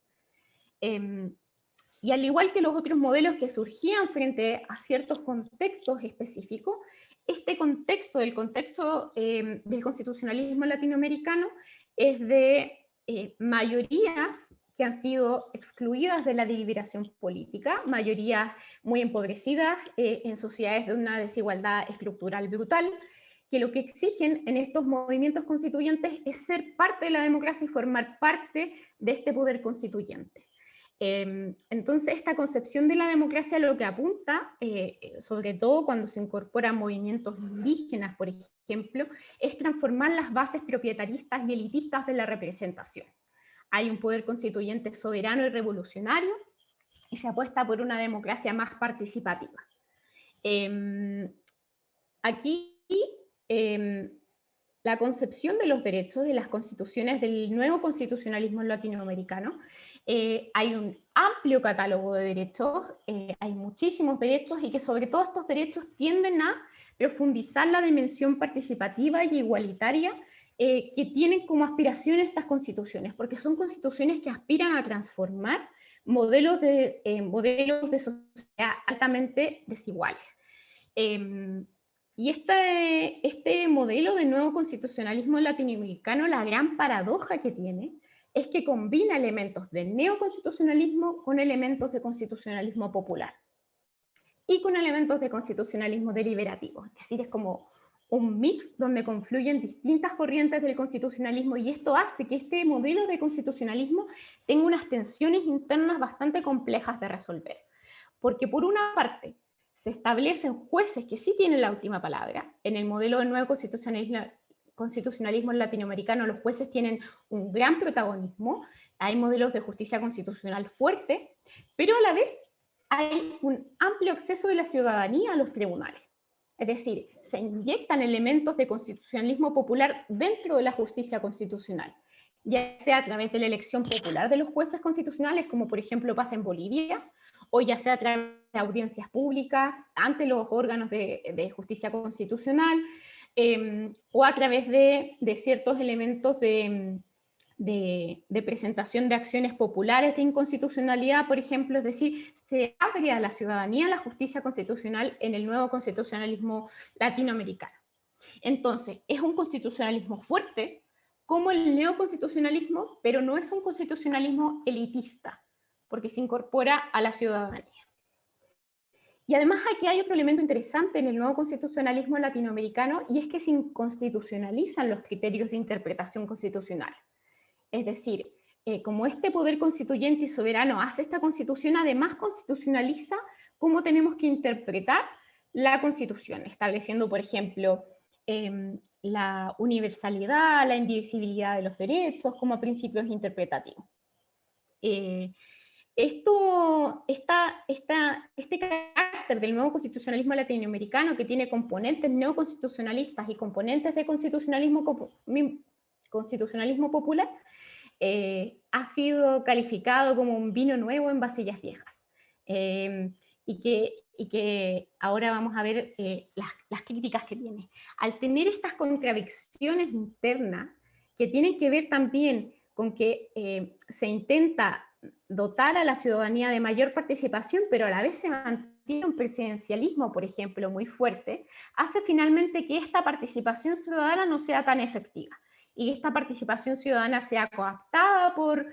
Y al igual que los otros modelos que surgían frente a ciertos contextos específicos, este contexto, el contexto del constitucionalismo latinoamericano, es de mayorías que han sido excluidas de la deliberación política, mayorías muy empobrecidas en sociedades de una desigualdad estructural brutal, que lo que exigen en estos movimientos constituyentes es ser parte de la democracia y formar parte de este poder constituyente. Entonces, esta concepción de la democracia lo que apunta, sobre todo cuando se incorporan movimientos indígenas, por ejemplo, es transformar las bases propietaristas y elitistas de la representación. Hay un poder constituyente soberano y revolucionario, y se apuesta por una democracia más participativa. Aquí, la concepción de los derechos de las constituciones del nuevo constitucionalismo latinoamericano, hay un amplio catálogo de derechos, hay muchísimos derechos, y que sobre todo estos derechos tienden a profundizar la dimensión participativa y igualitaria que tienen como aspiración estas constituciones, porque son constituciones que aspiran a transformar modelos de sociedad altamente desiguales. Y este modelo de nuevo constitucionalismo latinoamericano, la gran paradoja que tiene, es que combina elementos del neoconstitucionalismo con elementos de constitucionalismo popular y con elementos de constitucionalismo deliberativo. Es decir, es como un mix donde confluyen distintas corrientes del constitucionalismo, y esto hace que este modelo de constitucionalismo tenga unas tensiones internas bastante complejas de resolver. Porque por una parte, se establecen jueces que sí tienen la última palabra. En el modelo del nuevo constitucionalismo latinoamericano, los jueces tienen un gran protagonismo, hay modelos de justicia constitucional fuerte, pero a la vez hay un amplio acceso de la ciudadanía a los tribunales. Es decir, se inyectan elementos de constitucionalismo popular dentro de la justicia constitucional, ya sea a través de la elección popular de los jueces constitucionales, como por ejemplo pasa en Bolivia, o ya sea a través de audiencias públicas ante los órganos de justicia constitucional, o a través de ciertos elementos de presentación de acciones populares de inconstitucionalidad, por ejemplo, es decir, se abre a la ciudadanía la justicia constitucional en el nuevo constitucionalismo latinoamericano. Entonces, es un constitucionalismo fuerte, como el neoconstitucionalismo, pero no es un constitucionalismo elitista, porque se incorpora a la ciudadanía. Y además aquí hay otro elemento interesante en el nuevo constitucionalismo latinoamericano, y es que se inconstitucionalizan los criterios de interpretación constitucional. Es decir, como este poder constituyente y soberano hace esta constitución, además constitucionaliza cómo tenemos que interpretar la constitución, estableciendo, por ejemplo, la universalidad, la indivisibilidad de los derechos como principios interpretativos. Este carácter del nuevo constitucionalismo latinoamericano, que tiene componentes neoconstitucionalistas y componentes de constitucionalismo popular, ha sido calificado como un vino nuevo en vasillas viejas. Y que ahora vamos a ver las críticas que tiene. Al tener estas contradicciones internas, que tienen que ver también con que se intenta dotar a la ciudadanía de mayor participación, pero a la vez se mantiene un presidencialismo, por ejemplo, muy fuerte, hace finalmente que esta participación ciudadana no sea tan efectiva, y esta participación ciudadana sea coaptada por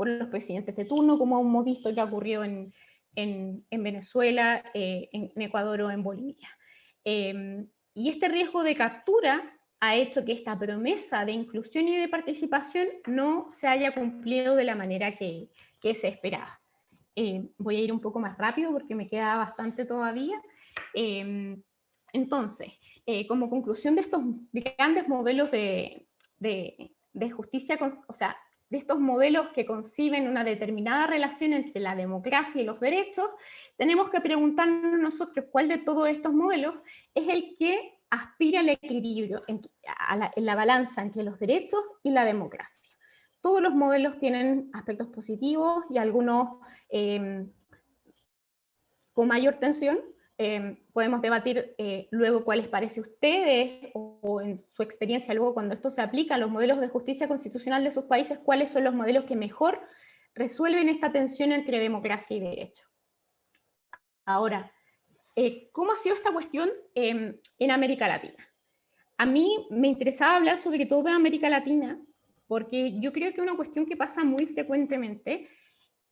los presidentes de turno, como hemos visto que ha ocurrido en Venezuela, en Ecuador o en Bolivia. Y este riesgo de captura ha hecho que esta promesa de inclusión y de participación no se haya cumplido de la manera que se esperaba. Voy a ir un poco más rápido porque me queda bastante todavía. Entonces, como conclusión de estos grandes modelos de justicia, o sea, de estos modelos que conciben una determinada relación entre la democracia y los derechos, tenemos que preguntarnos nosotros cuál de todos estos modelos es el que aspira al equilibrio en la balanza entre los derechos y la democracia. Todos los modelos tienen aspectos positivos y algunos con mayor tensión. Podemos debatir luego cuál les parece a ustedes o en su experiencia luego cuando esto se aplica a los modelos de justicia constitucional de sus países, cuáles son los modelos que mejor resuelven esta tensión entre democracia y derecho. Ahora, ¿cómo ha sido esta cuestión en América Latina? A mí me interesaba hablar sobre todo de América Latina porque yo creo que una cuestión que pasa muy frecuentemente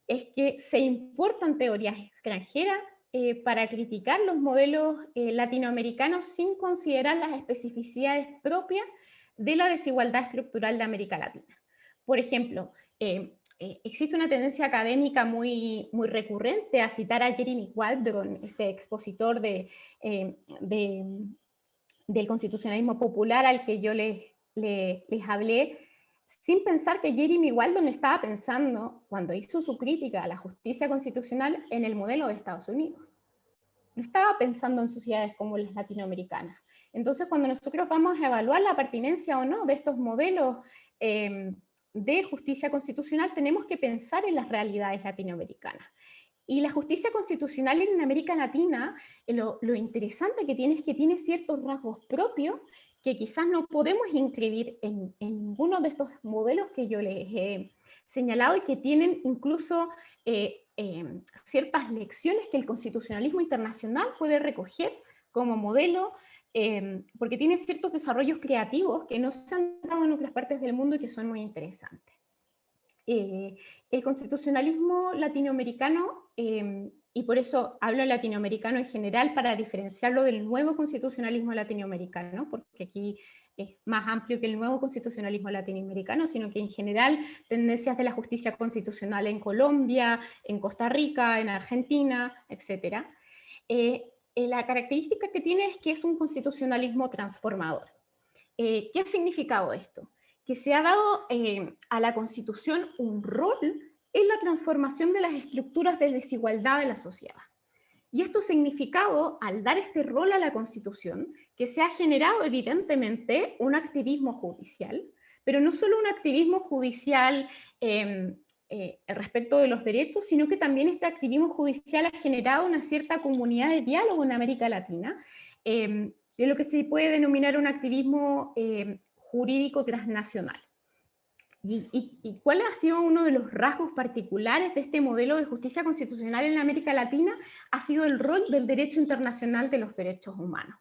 es que se importan teorías extranjeras para criticar los modelos latinoamericanos sin considerar las especificidades propias de la desigualdad estructural de América Latina. Por ejemplo, existe una tendencia académica muy recurrente a citar a Jeremy Waldron, este expositor del constitucionalismo popular al que yo les hablé, sin pensar que Jeremy Waldron estaba pensando, cuando hizo su crítica a la justicia constitucional, en el modelo de Estados Unidos. No estaba pensando en sociedades como las latinoamericanas. Entonces, cuando nosotros vamos a evaluar la pertinencia o no de estos modelos de justicia constitucional, tenemos que pensar en las realidades latinoamericanas. Y la justicia constitucional en América Latina, lo interesante que tiene es que tiene ciertos rasgos propios que quizás no podemos inscribir en ninguno de estos modelos que yo les he señalado y que tienen incluso ciertas lecciones que el constitucionalismo internacional puede recoger como modelo, porque tiene ciertos desarrollos creativos que no se han dado en otras partes del mundo y que son muy interesantes. El constitucionalismo latinoamericano, y por eso hablo latinoamericano en general para diferenciarlo del nuevo constitucionalismo latinoamericano, porque aquí es más amplio que el nuevo constitucionalismo latinoamericano, sino que en general tendencias de la justicia constitucional en Colombia, en Costa Rica, en Argentina, etc. La característica que tiene es que es un constitucionalismo transformador. ¿Qué ha significado esto? Que se ha dado a la Constitución un rol en la transformación de las estructuras de desigualdad de la sociedad. Y esto ha significado, al dar este rol a la Constitución, que se ha generado evidentemente un activismo judicial, pero no solo un activismo judicial respecto de los derechos, sino que también este activismo judicial ha generado una cierta comunidad de diálogo en América Latina, de lo que se puede denominar un activismo jurídico transnacional. ¿Y cuál ha sido uno de los rasgos particulares de este modelo de justicia constitucional en América Latina? Ha sido el rol del derecho internacional de los derechos humanos,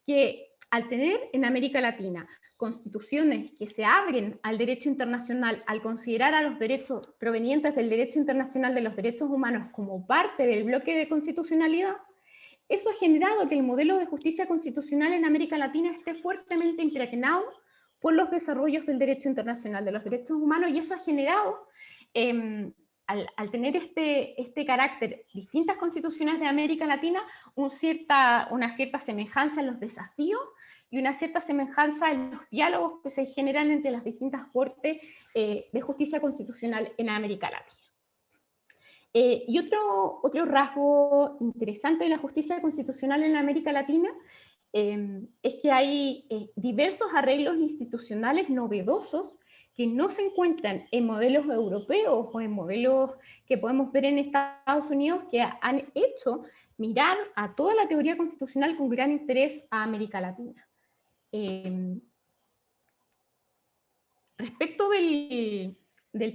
que al tener en América Latina constituciones que se abren al derecho internacional, al considerar a los derechos provenientes del derecho internacional de los derechos humanos como parte del bloque de constitucionalidad, eso ha generado que el modelo de justicia constitucional en América Latina esté fuertemente impregnado por los desarrollos del derecho internacional de los derechos humanos, y eso ha generado, al tener este carácter, distintas constituciones de América Latina, una cierta semejanza en los desafíos y una cierta semejanza en los diálogos que se generan entre las distintas cortes de justicia constitucional en América Latina. Y otro rasgo interesante de la justicia constitucional en América Latina es que hay diversos arreglos institucionales novedosos que no se encuentran en modelos europeos o en modelos que podemos ver en Estados Unidos, que han hecho mirar a toda la teoría constitucional con gran interés a América Latina. Respecto del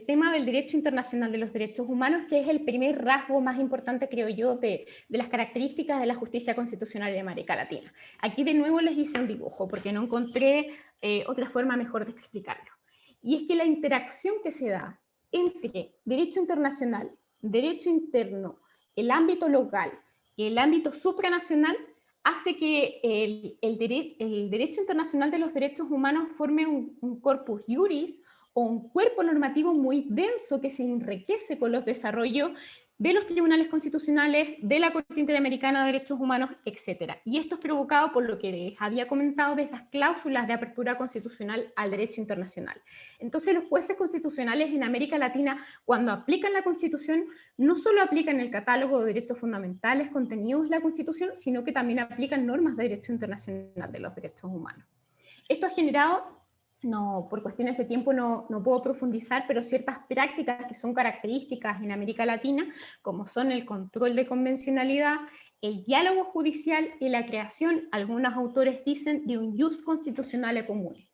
tema del derecho internacional de los derechos humanos, que es el primer rasgo más importante, creo yo, de las características de la justicia constitucional de América Latina. Aquí de nuevo les hice un dibujo, porque no encontré otra forma mejor de explicarlo. Y es que la interacción que se da entre derecho internacional, derecho interno, el ámbito local y el ámbito supranacional hace que el derecho internacional de los derechos humanos forme un corpus juris o un cuerpo normativo muy denso que se enriquece con los desarrollos de los tribunales constitucionales, de la Corte Interamericana de Derechos Humanos, etc. Y esto es provocado por lo que les había comentado de estas cláusulas de apertura constitucional al derecho internacional. Entonces los jueces constitucionales en América Latina, cuando aplican la Constitución, no solo aplican el catálogo de derechos fundamentales contenidos en la Constitución, sino que también aplican normas de derecho internacional de los derechos humanos. Esto ha generado, no, por cuestiones de tiempo no puedo profundizar, pero ciertas prácticas que son características en América Latina, como son el control de convencionalidad, el diálogo judicial y la creación, algunos autores dicen, de un jus constitucionale comune.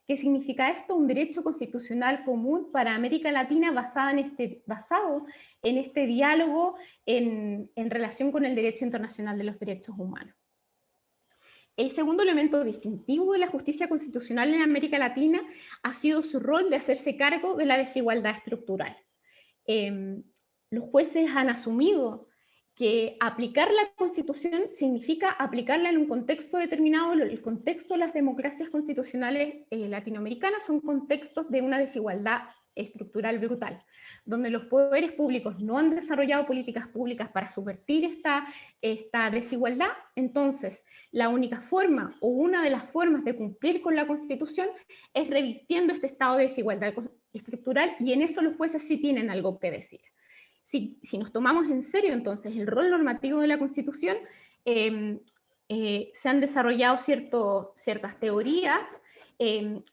¿Qué significa esto? Un derecho constitucional común para América Latina basado en este diálogo en relación con el derecho internacional de los derechos humanos. El segundo elemento distintivo de la justicia constitucional en América Latina ha sido su rol de hacerse cargo de la desigualdad estructural. Los jueces han asumido que aplicar la Constitución significa aplicarla en un contexto determinado. El contexto de las democracias constitucionales latinoamericanas son contextos de una desigualdad estructural brutal, donde los poderes públicos no han desarrollado políticas públicas para subvertir esta desigualdad. Entonces, la única forma o una de las formas de cumplir con la Constitución es revirtiendo este estado de desigualdad estructural, y en eso los jueces sí tienen algo que decir. Si nos tomamos en serio entonces el rol normativo de la Constitución, se han desarrollado ciertas teorías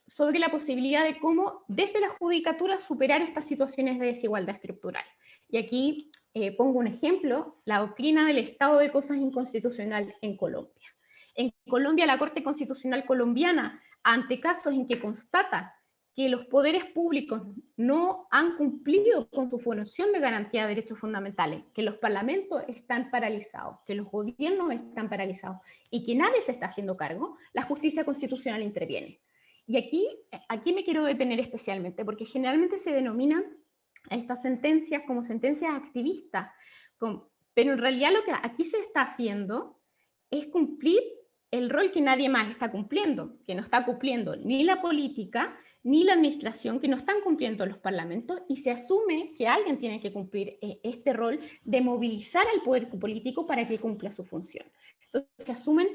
sobre la posibilidad de cómo desde la judicatura superar estas situaciones de desigualdad estructural. Y aquí pongo un ejemplo, la doctrina del estado de cosas inconstitucional en Colombia. En Colombia, la Corte Constitucional colombiana, ante casos en que constata que los poderes públicos no han cumplido con su función de garantía de derechos fundamentales, que los parlamentos están paralizados, que los gobiernos están paralizados y que nadie se está haciendo cargo, la justicia constitucional interviene. Y aquí me quiero detener especialmente, porque generalmente se denominan a estas sentencias como sentencias activistas, pero en realidad lo que aquí se está haciendo es cumplir el rol que nadie más está cumpliendo, que no está cumpliendo ni la política, ni la administración, que no están cumpliendo los parlamentos, y se asume que alguien tiene que cumplir este rol de movilizar al poder político para que cumpla su función. Entonces se asumen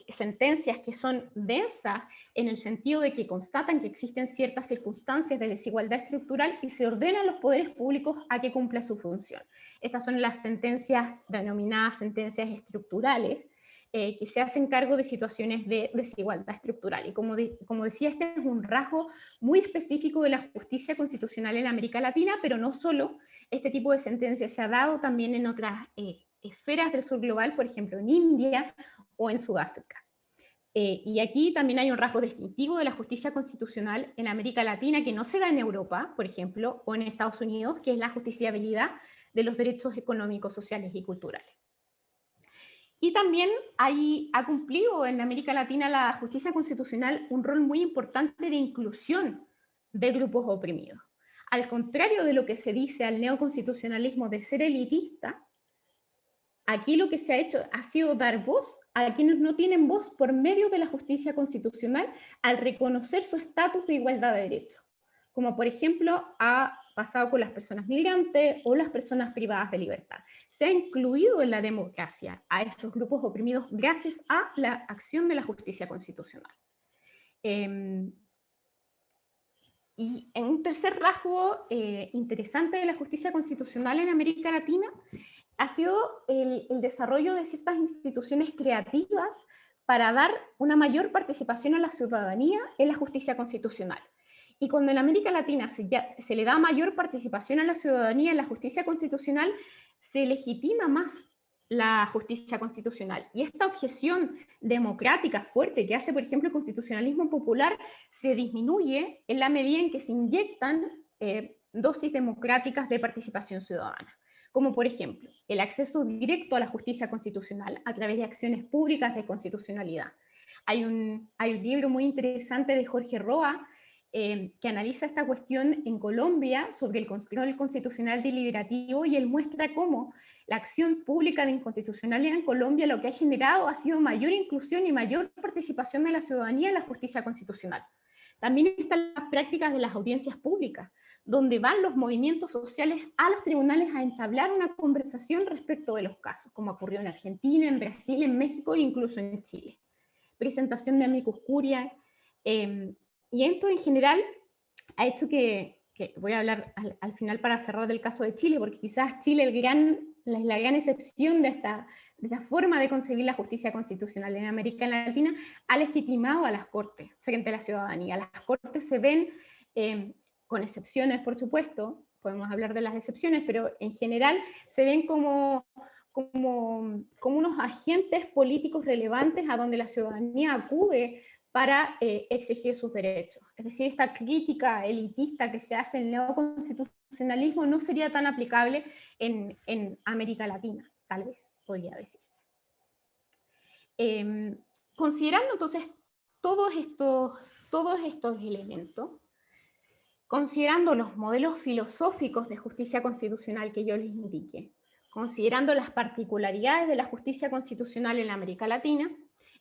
sentencias que son densas en el sentido de que constatan que existen ciertas circunstancias de desigualdad estructural y se ordenan a los poderes públicos a que cumpla su función. Estas son las sentencias denominadas sentencias estructurales, que se hacen cargo de situaciones de desigualdad estructural. Y como decía, este es un rasgo muy específico de la justicia constitucional en América Latina, pero no solo. Este tipo de sentencias se ha dado también en otras esferas del sur global, por ejemplo en India o en Sudáfrica. Y aquí también hay un rasgo distintivo de la justicia constitucional en América Latina que no se da en Europa, por ejemplo, o en Estados Unidos, que es la justiciabilidad de los derechos económicos, sociales y culturales. Y también ha cumplido en América Latina la justicia constitucional un rol muy importante de inclusión de grupos oprimidos. Al contrario de lo que se dice al neoconstitucionalismo de ser elitista, aquí lo que se ha hecho ha sido dar voz a quienes no tienen voz por medio de la justicia constitucional al reconocer su estatus de igualdad de derechos, como por ejemplo ha pasado con las personas migrantes o las personas privadas de libertad. Se ha incluido en la democracia a estos grupos oprimidos gracias a la acción de la justicia constitucional. Y en un tercer rasgo interesante de la justicia constitucional en América Latina ha sido el desarrollo de ciertas instituciones creativas para dar una mayor participación a la ciudadanía en la justicia constitucional. Y cuando en América Latina se le da mayor participación a la ciudadanía en la justicia constitucional, se legitima más la justicia constitucional. Y esta objeción democrática fuerte que hace, por ejemplo, el constitucionalismo popular, se disminuye en la medida en que se inyectan dosis democráticas de participación ciudadana, como por ejemplo el acceso directo a la justicia constitucional a través de acciones públicas de constitucionalidad. Hay un libro muy interesante de Jorge Roa que analiza esta cuestión en Colombia sobre el control constitucional deliberativo, y él muestra cómo la acción pública de inconstitucionalidad en Colombia lo que ha generado ha sido mayor inclusión y mayor participación de la ciudadanía en la justicia constitucional. También están las prácticas de las audiencias públicas, donde van los movimientos sociales a los tribunales a entablar una conversación respecto de los casos, como ocurrió en Argentina, en Brasil, en México e incluso en Chile. Presentación de amicus curiae, y esto en general ha hecho que voy a hablar al final para cerrar del caso de Chile, porque quizás Chile es la gran excepción de esta forma de concebir la justicia constitucional en América Latina, ha legitimado a las Cortes frente a la ciudadanía. Las Cortes se ven, con excepciones por supuesto, podemos hablar de las excepciones, pero en general se ven como unos agentes políticos relevantes a donde la ciudadanía acude para exigir sus derechos. Es decir, esta crítica elitista que se hace en el neoconstitucionalismo no sería tan aplicable en América Latina, tal vez, podría decirse. Considerando entonces todos estos elementos, considerando los modelos filosóficos de justicia constitucional que yo les indiqué, considerando las particularidades de la justicia constitucional en América Latina,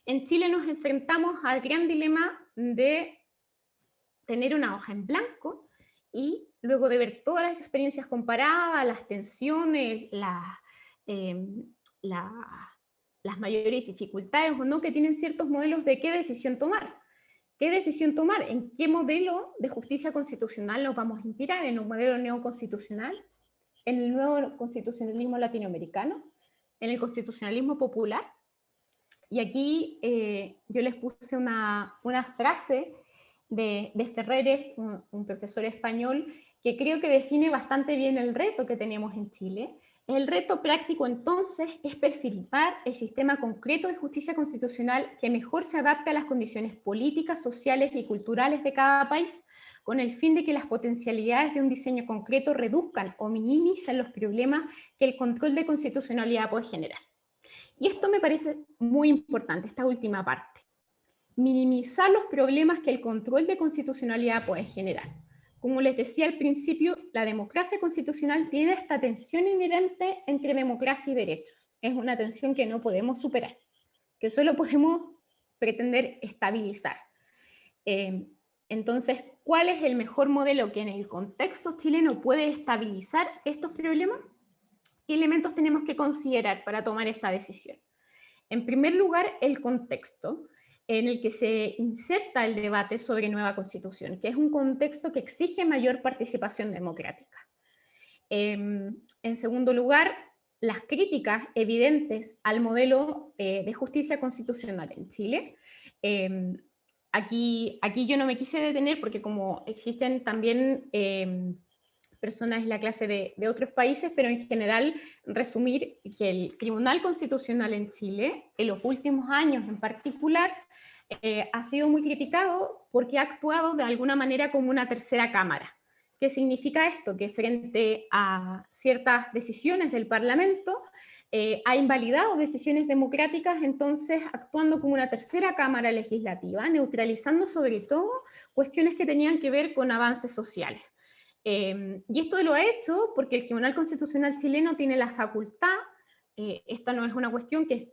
en Chile nos enfrentamos al gran dilema de tener una hoja en blanco y luego de ver todas las experiencias comparadas, las tensiones, las mayores dificultades o no que tienen ciertos modelos de qué decisión tomar. ¿Qué decisión tomar? ¿En qué modelo de justicia constitucional nos vamos a inspirar? ¿En un modelo neoconstitucional? ¿En el nuevo constitucionalismo latinoamericano? ¿En el constitucionalismo popular? Y aquí yo les puse una frase de Ferreres, un profesor español, que creo que define bastante bien el reto que tenemos en Chile. El reto práctico entonces es perfilipar el sistema concreto de justicia constitucional que mejor se adapte a las condiciones políticas, sociales y culturales de cada país, con el fin de que las potencialidades de un diseño concreto reduzcan o minimicen los problemas que el control de constitucionalidad puede generar. Y esto me parece muy importante, esta última parte. Minimizar los problemas que el control de constitucionalidad puede generar. Como les decía al principio, la democracia constitucional tiene esta tensión inherente entre democracia y derechos. Es una tensión que no podemos superar, que solo podemos pretender estabilizar. Entonces, ¿cuál es el mejor modelo que en el contexto chileno puede estabilizar estos problemas? ¿Qué elementos tenemos que considerar para tomar esta decisión? En primer lugar, el contexto en el que se inserta el debate sobre nueva constitución, que es un contexto que exige mayor participación democrática. En segundo lugar, las críticas evidentes al modelo de justicia constitucional en Chile. Aquí yo no me quise detener porque como existen también personas en la clase de otros países, pero en general resumir que el Tribunal Constitucional en Chile, en los últimos años en particular, ha sido muy criticado porque ha actuado de alguna manera como una tercera cámara. ¿Qué significa esto? Que frente a ciertas decisiones del Parlamento, ha invalidado decisiones democráticas, entonces actuando como una tercera cámara legislativa, neutralizando sobre todo cuestiones que tenían que ver con avances sociales. Y esto lo ha hecho porque el Tribunal Constitucional chileno tiene la facultad, esta no es una cuestión que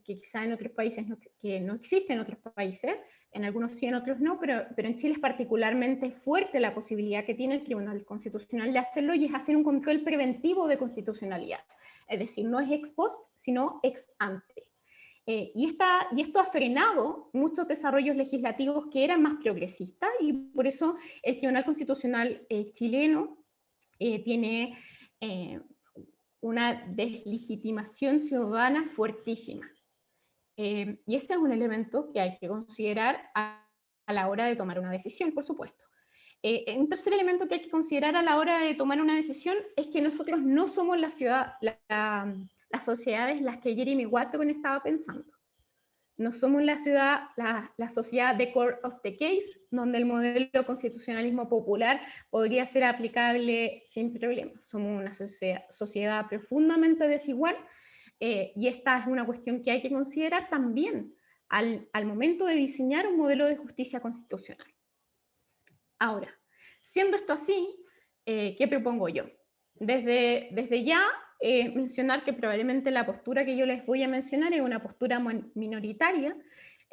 quizá en otros países que no existe en otros países, en algunos sí, en otros no, pero en Chile es particularmente fuerte la posibilidad que tiene el Tribunal Constitucional de hacerlo, y es hacer un control preventivo de constitucionalidad. Es decir, no es ex post, sino ex ante. Y esto ha frenado muchos desarrollos legislativos que eran más progresistas, y por eso el Tribunal Constitucional chileno tiene una deslegitimación ciudadana fuertísima. Y ese es un elemento que hay que considerar a la hora de tomar una decisión, por supuesto. Un tercer elemento que hay que considerar a la hora de tomar una decisión es que nosotros no somos las sociedades las que Jeremy Watson estaba pensando. No somos la sociedad de court of the case, donde el modelo constitucionalismo popular podría ser aplicable sin problemas. Somos una sociedad profundamente desigual, y esta es una cuestión que hay que considerar también al momento de diseñar un modelo de justicia constitucional. Ahora, siendo esto así, ¿qué propongo yo? Desde ya, mencionar que probablemente la postura que yo les voy a mencionar es una postura minoritaria,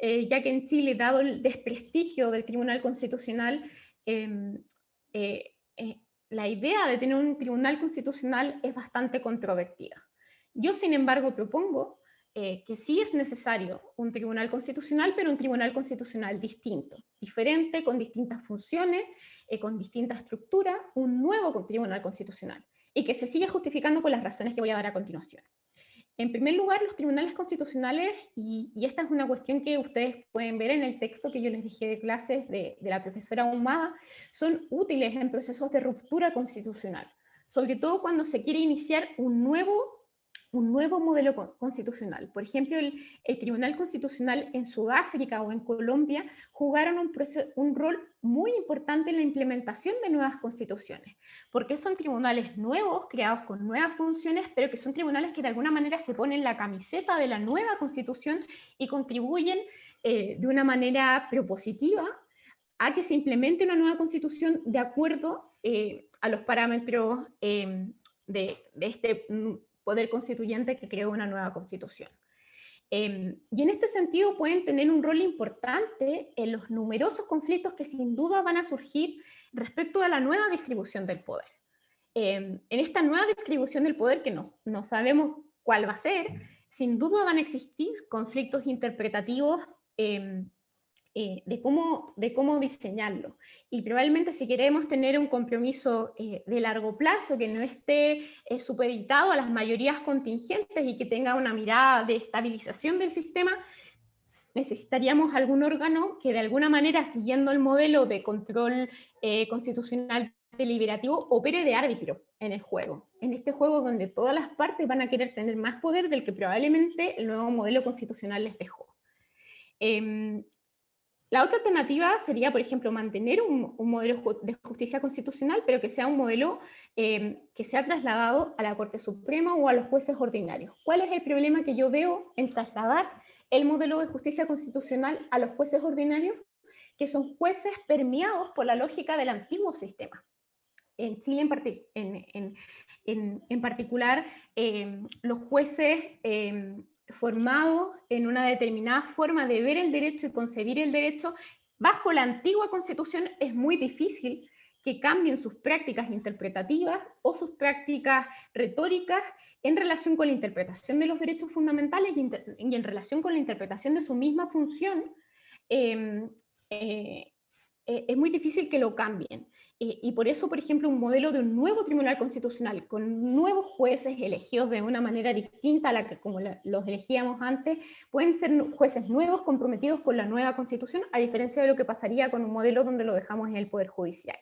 ya que en Chile, dado el desprestigio del Tribunal Constitucional, em, eh, eh, la idea de tener un Tribunal Constitucional es bastante controvertida. Yo, sin embargo, propongo que sí es necesario un Tribunal Constitucional, pero un Tribunal Constitucional distinto, diferente, con distintas funciones, con distinta estructura, un nuevo Tribunal Constitucional, y que se siga justificando con las razones que voy a dar a continuación. En primer lugar, los tribunales constitucionales, y esta es una cuestión que ustedes pueden ver en el texto que yo les dije de clases de la profesora Ahumada, son útiles en procesos de ruptura constitucional, sobre todo cuando se quiere iniciar un nuevo modelo constitucional. Por ejemplo, el Tribunal Constitucional en Sudáfrica o en Colombia jugaron un rol muy importante en la implementación de nuevas constituciones, porque son tribunales nuevos, creados con nuevas funciones, pero que son tribunales que de alguna manera se ponen la camiseta de la nueva constitución y contribuyen de una manera propositiva a que se implemente una nueva constitución de acuerdo a los parámetros de este poder constituyente que creó una nueva constitución. Y en este sentido pueden tener un rol importante en los numerosos conflictos que sin duda van a surgir respecto a la nueva distribución del poder. En esta nueva distribución del poder, que no sabemos cuál va a ser, sin duda van a existir conflictos interpretativos de cómo diseñarlo. Y probablemente si queremos tener un compromiso de largo plazo, que no esté supeditado a las mayorías contingentes y que tenga una mirada de estabilización del sistema, necesitaríamos algún órgano que de alguna manera, siguiendo el modelo de control constitucional deliberativo, opere de árbitro en el juego. En este juego donde todas las partes van a querer tener más poder del que probablemente el nuevo modelo constitucional les dejó. La otra alternativa sería, por ejemplo, mantener un modelo de justicia constitucional, pero que sea un modelo que sea trasladado a la Corte Suprema o a los jueces ordinarios. ¿Cuál es el problema que yo veo en trasladar el modelo de justicia constitucional a los jueces ordinarios? Que son jueces permeados por la lógica del antiguo sistema. En Chile en particular, los jueces formados en una determinada forma de ver el derecho y concebir el derecho, bajo la antigua Constitución es muy difícil que cambien sus prácticas interpretativas o sus prácticas retóricas en relación con la interpretación de los derechos fundamentales y en relación con la interpretación de su misma función. Es muy difícil que lo cambien. Y por eso, por ejemplo, un modelo de un nuevo Tribunal Constitucional con nuevos jueces elegidos de una manera distinta a la que como los elegíamos antes, pueden ser jueces nuevos comprometidos con la nueva Constitución, a diferencia de lo que pasaría con un modelo donde lo dejamos en el Poder Judicial.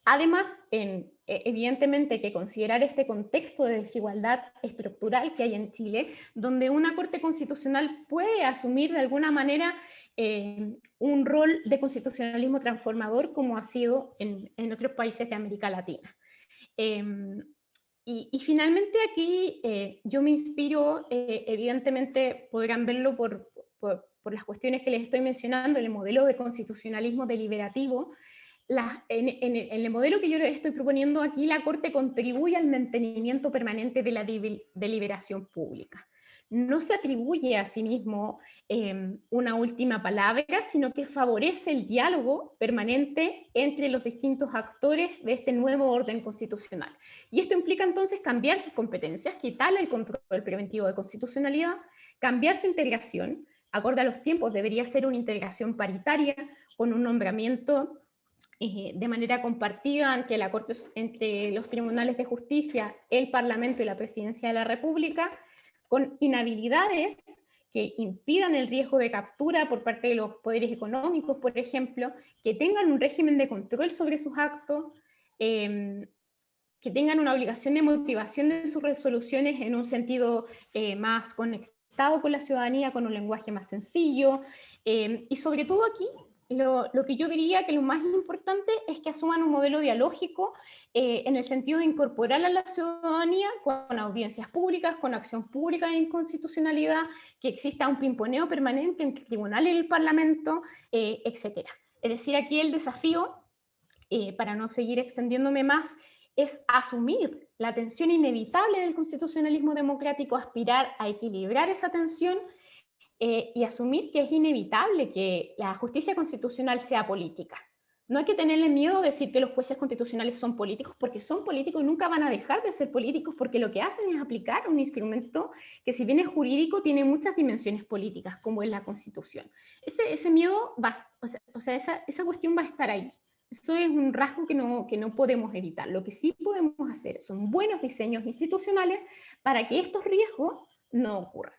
Además, evidentemente hay que considerar este contexto de desigualdad estructural que hay en Chile, donde una Corte Constitucional puede asumir de alguna manera un rol de constitucionalismo transformador como ha sido en otros países de América Latina. Y finalmente aquí yo me inspiro, evidentemente podrán verlo por las cuestiones que les estoy mencionando, el modelo de constitucionalismo deliberativo. En el modelo que yo les estoy proponiendo aquí, la Corte contribuye al mantenimiento permanente de la deliberación pública. No se atribuye a sí mismo una última palabra, sino que favorece el diálogo permanente entre los distintos actores de este nuevo orden constitucional. Y esto implica entonces cambiar sus competencias, quitarle el control preventivo de constitucionalidad, cambiar su integración, acorde a los tiempos, debería ser una integración paritaria, con un nombramiento de manera compartida entre los tribunales de justicia, el Parlamento y la Presidencia de la República, con inhabilidades que impidan el riesgo de captura por parte de los poderes económicos, por ejemplo, que tengan un régimen de control sobre sus actos, que tengan una obligación de motivación de sus resoluciones en un sentido más conectado con la ciudadanía, con un lenguaje más sencillo, y sobre todo aquí, lo que yo diría que lo más importante es que asuman un modelo dialógico en el sentido de incorporar a la ciudadanía con audiencias públicas, con acción pública de inconstitucionalidad, que exista un pimponeo permanente entre el tribunal y el Parlamento, etc. Es decir, aquí el desafío, para no seguir extendiéndome más, es asumir la tensión inevitable del constitucionalismo democrático, aspirar a equilibrar esa tensión y asumir que es inevitable que la justicia constitucional sea política. No hay que tenerle miedo a decir que los jueces constitucionales son políticos, porque son políticos y nunca van a dejar de ser políticos, porque lo que hacen es aplicar un instrumento que, si bien es jurídico, tiene muchas dimensiones políticas, como es la Constitución. Ese miedo va, esa cuestión va a estar ahí. Eso es un rasgo que no podemos evitar. Lo que sí podemos hacer son buenos diseños institucionales para que estos riesgos no ocurran.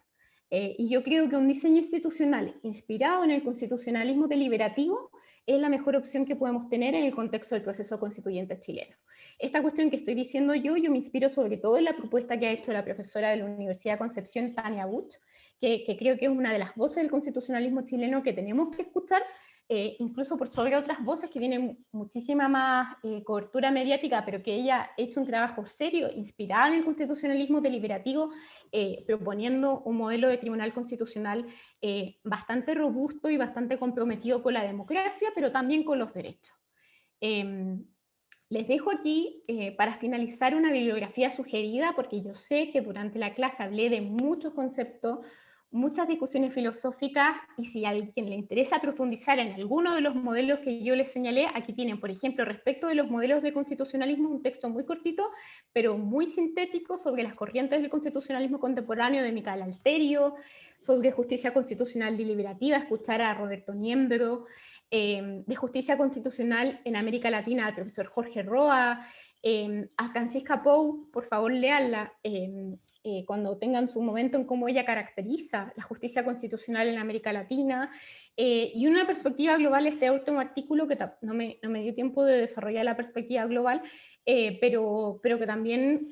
Y yo creo que un diseño institucional inspirado en el constitucionalismo deliberativo es la mejor opción que podemos tener en el contexto del proceso constituyente chileno. Esta cuestión que estoy diciendo yo me inspiro sobre todo en la propuesta que ha hecho la profesora de la Universidad de Concepción, Tania Buch, que creo que es una de las voces del constitucionalismo chileno que tenemos que escuchar, incluso por sobre otras voces que tienen muchísima más cobertura mediática, pero que ella ha hecho un trabajo serio, inspirado en el constitucionalismo deliberativo, proponiendo un modelo de tribunal constitucional bastante robusto y bastante comprometido con la democracia, pero también con los derechos. Les dejo aquí, para finalizar, una bibliografía sugerida, porque yo sé que durante la clase hablé de muchos conceptos, muchas discusiones filosóficas, y si a alguien le interesa profundizar en alguno de los modelos que yo les señalé, aquí tienen, por ejemplo, respecto de los modelos de constitucionalismo, un texto muy cortito, pero muy sintético, sobre las corrientes del constitucionalismo contemporáneo de Micael Alterio, sobre justicia constitucional deliberativa, escuchar a Roberto Niembro, de justicia constitucional en América Latina, al profesor Jorge Roa, a Francisca Pou, por favor léanla, cuando tengan su momento, en cómo ella caracteriza la justicia constitucional en América Latina, y una perspectiva global, este último artículo, que no me dio tiempo de desarrollar la perspectiva global, pero que también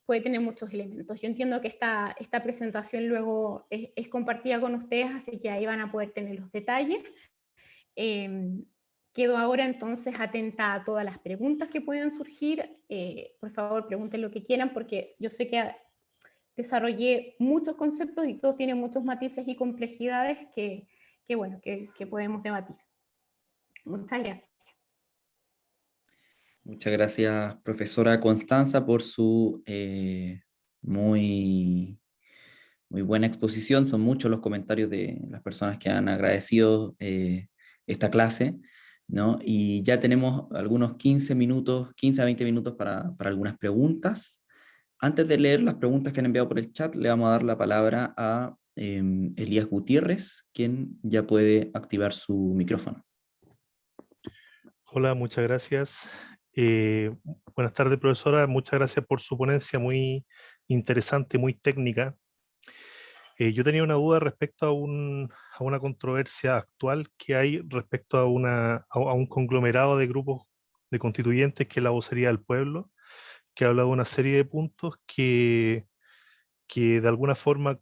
puede tener muchos elementos. Yo entiendo que esta presentación luego es compartida con ustedes, así que ahí van a poder tener los detalles. Quedo ahora entonces atenta a todas las preguntas que puedan surgir. Por favor, pregunten lo que quieran, porque yo sé que desarrollé muchos conceptos y todos tienen muchos matices y complejidades que podemos debatir. Muchas gracias. Muchas gracias, profesora Constanza, por su muy, muy buena exposición. Son muchos los comentarios de las personas que han agradecido esta clase, ¿no? Y ya tenemos algunos 15 minutos, 15 a 20 minutos para algunas preguntas. Antes de leer las preguntas que han enviado por el chat, le vamos a dar la palabra a Elías Gutiérrez, quien ya puede activar su micrófono. Hola, muchas gracias. Buenas tardes, profesora. Muchas gracias por su ponencia muy interesante, muy técnica. Yo tenía una duda respecto a una controversia actual que hay respecto a un conglomerado de grupos de constituyentes, que es la Vocería del Pueblo, que habla de una serie de puntos que de alguna forma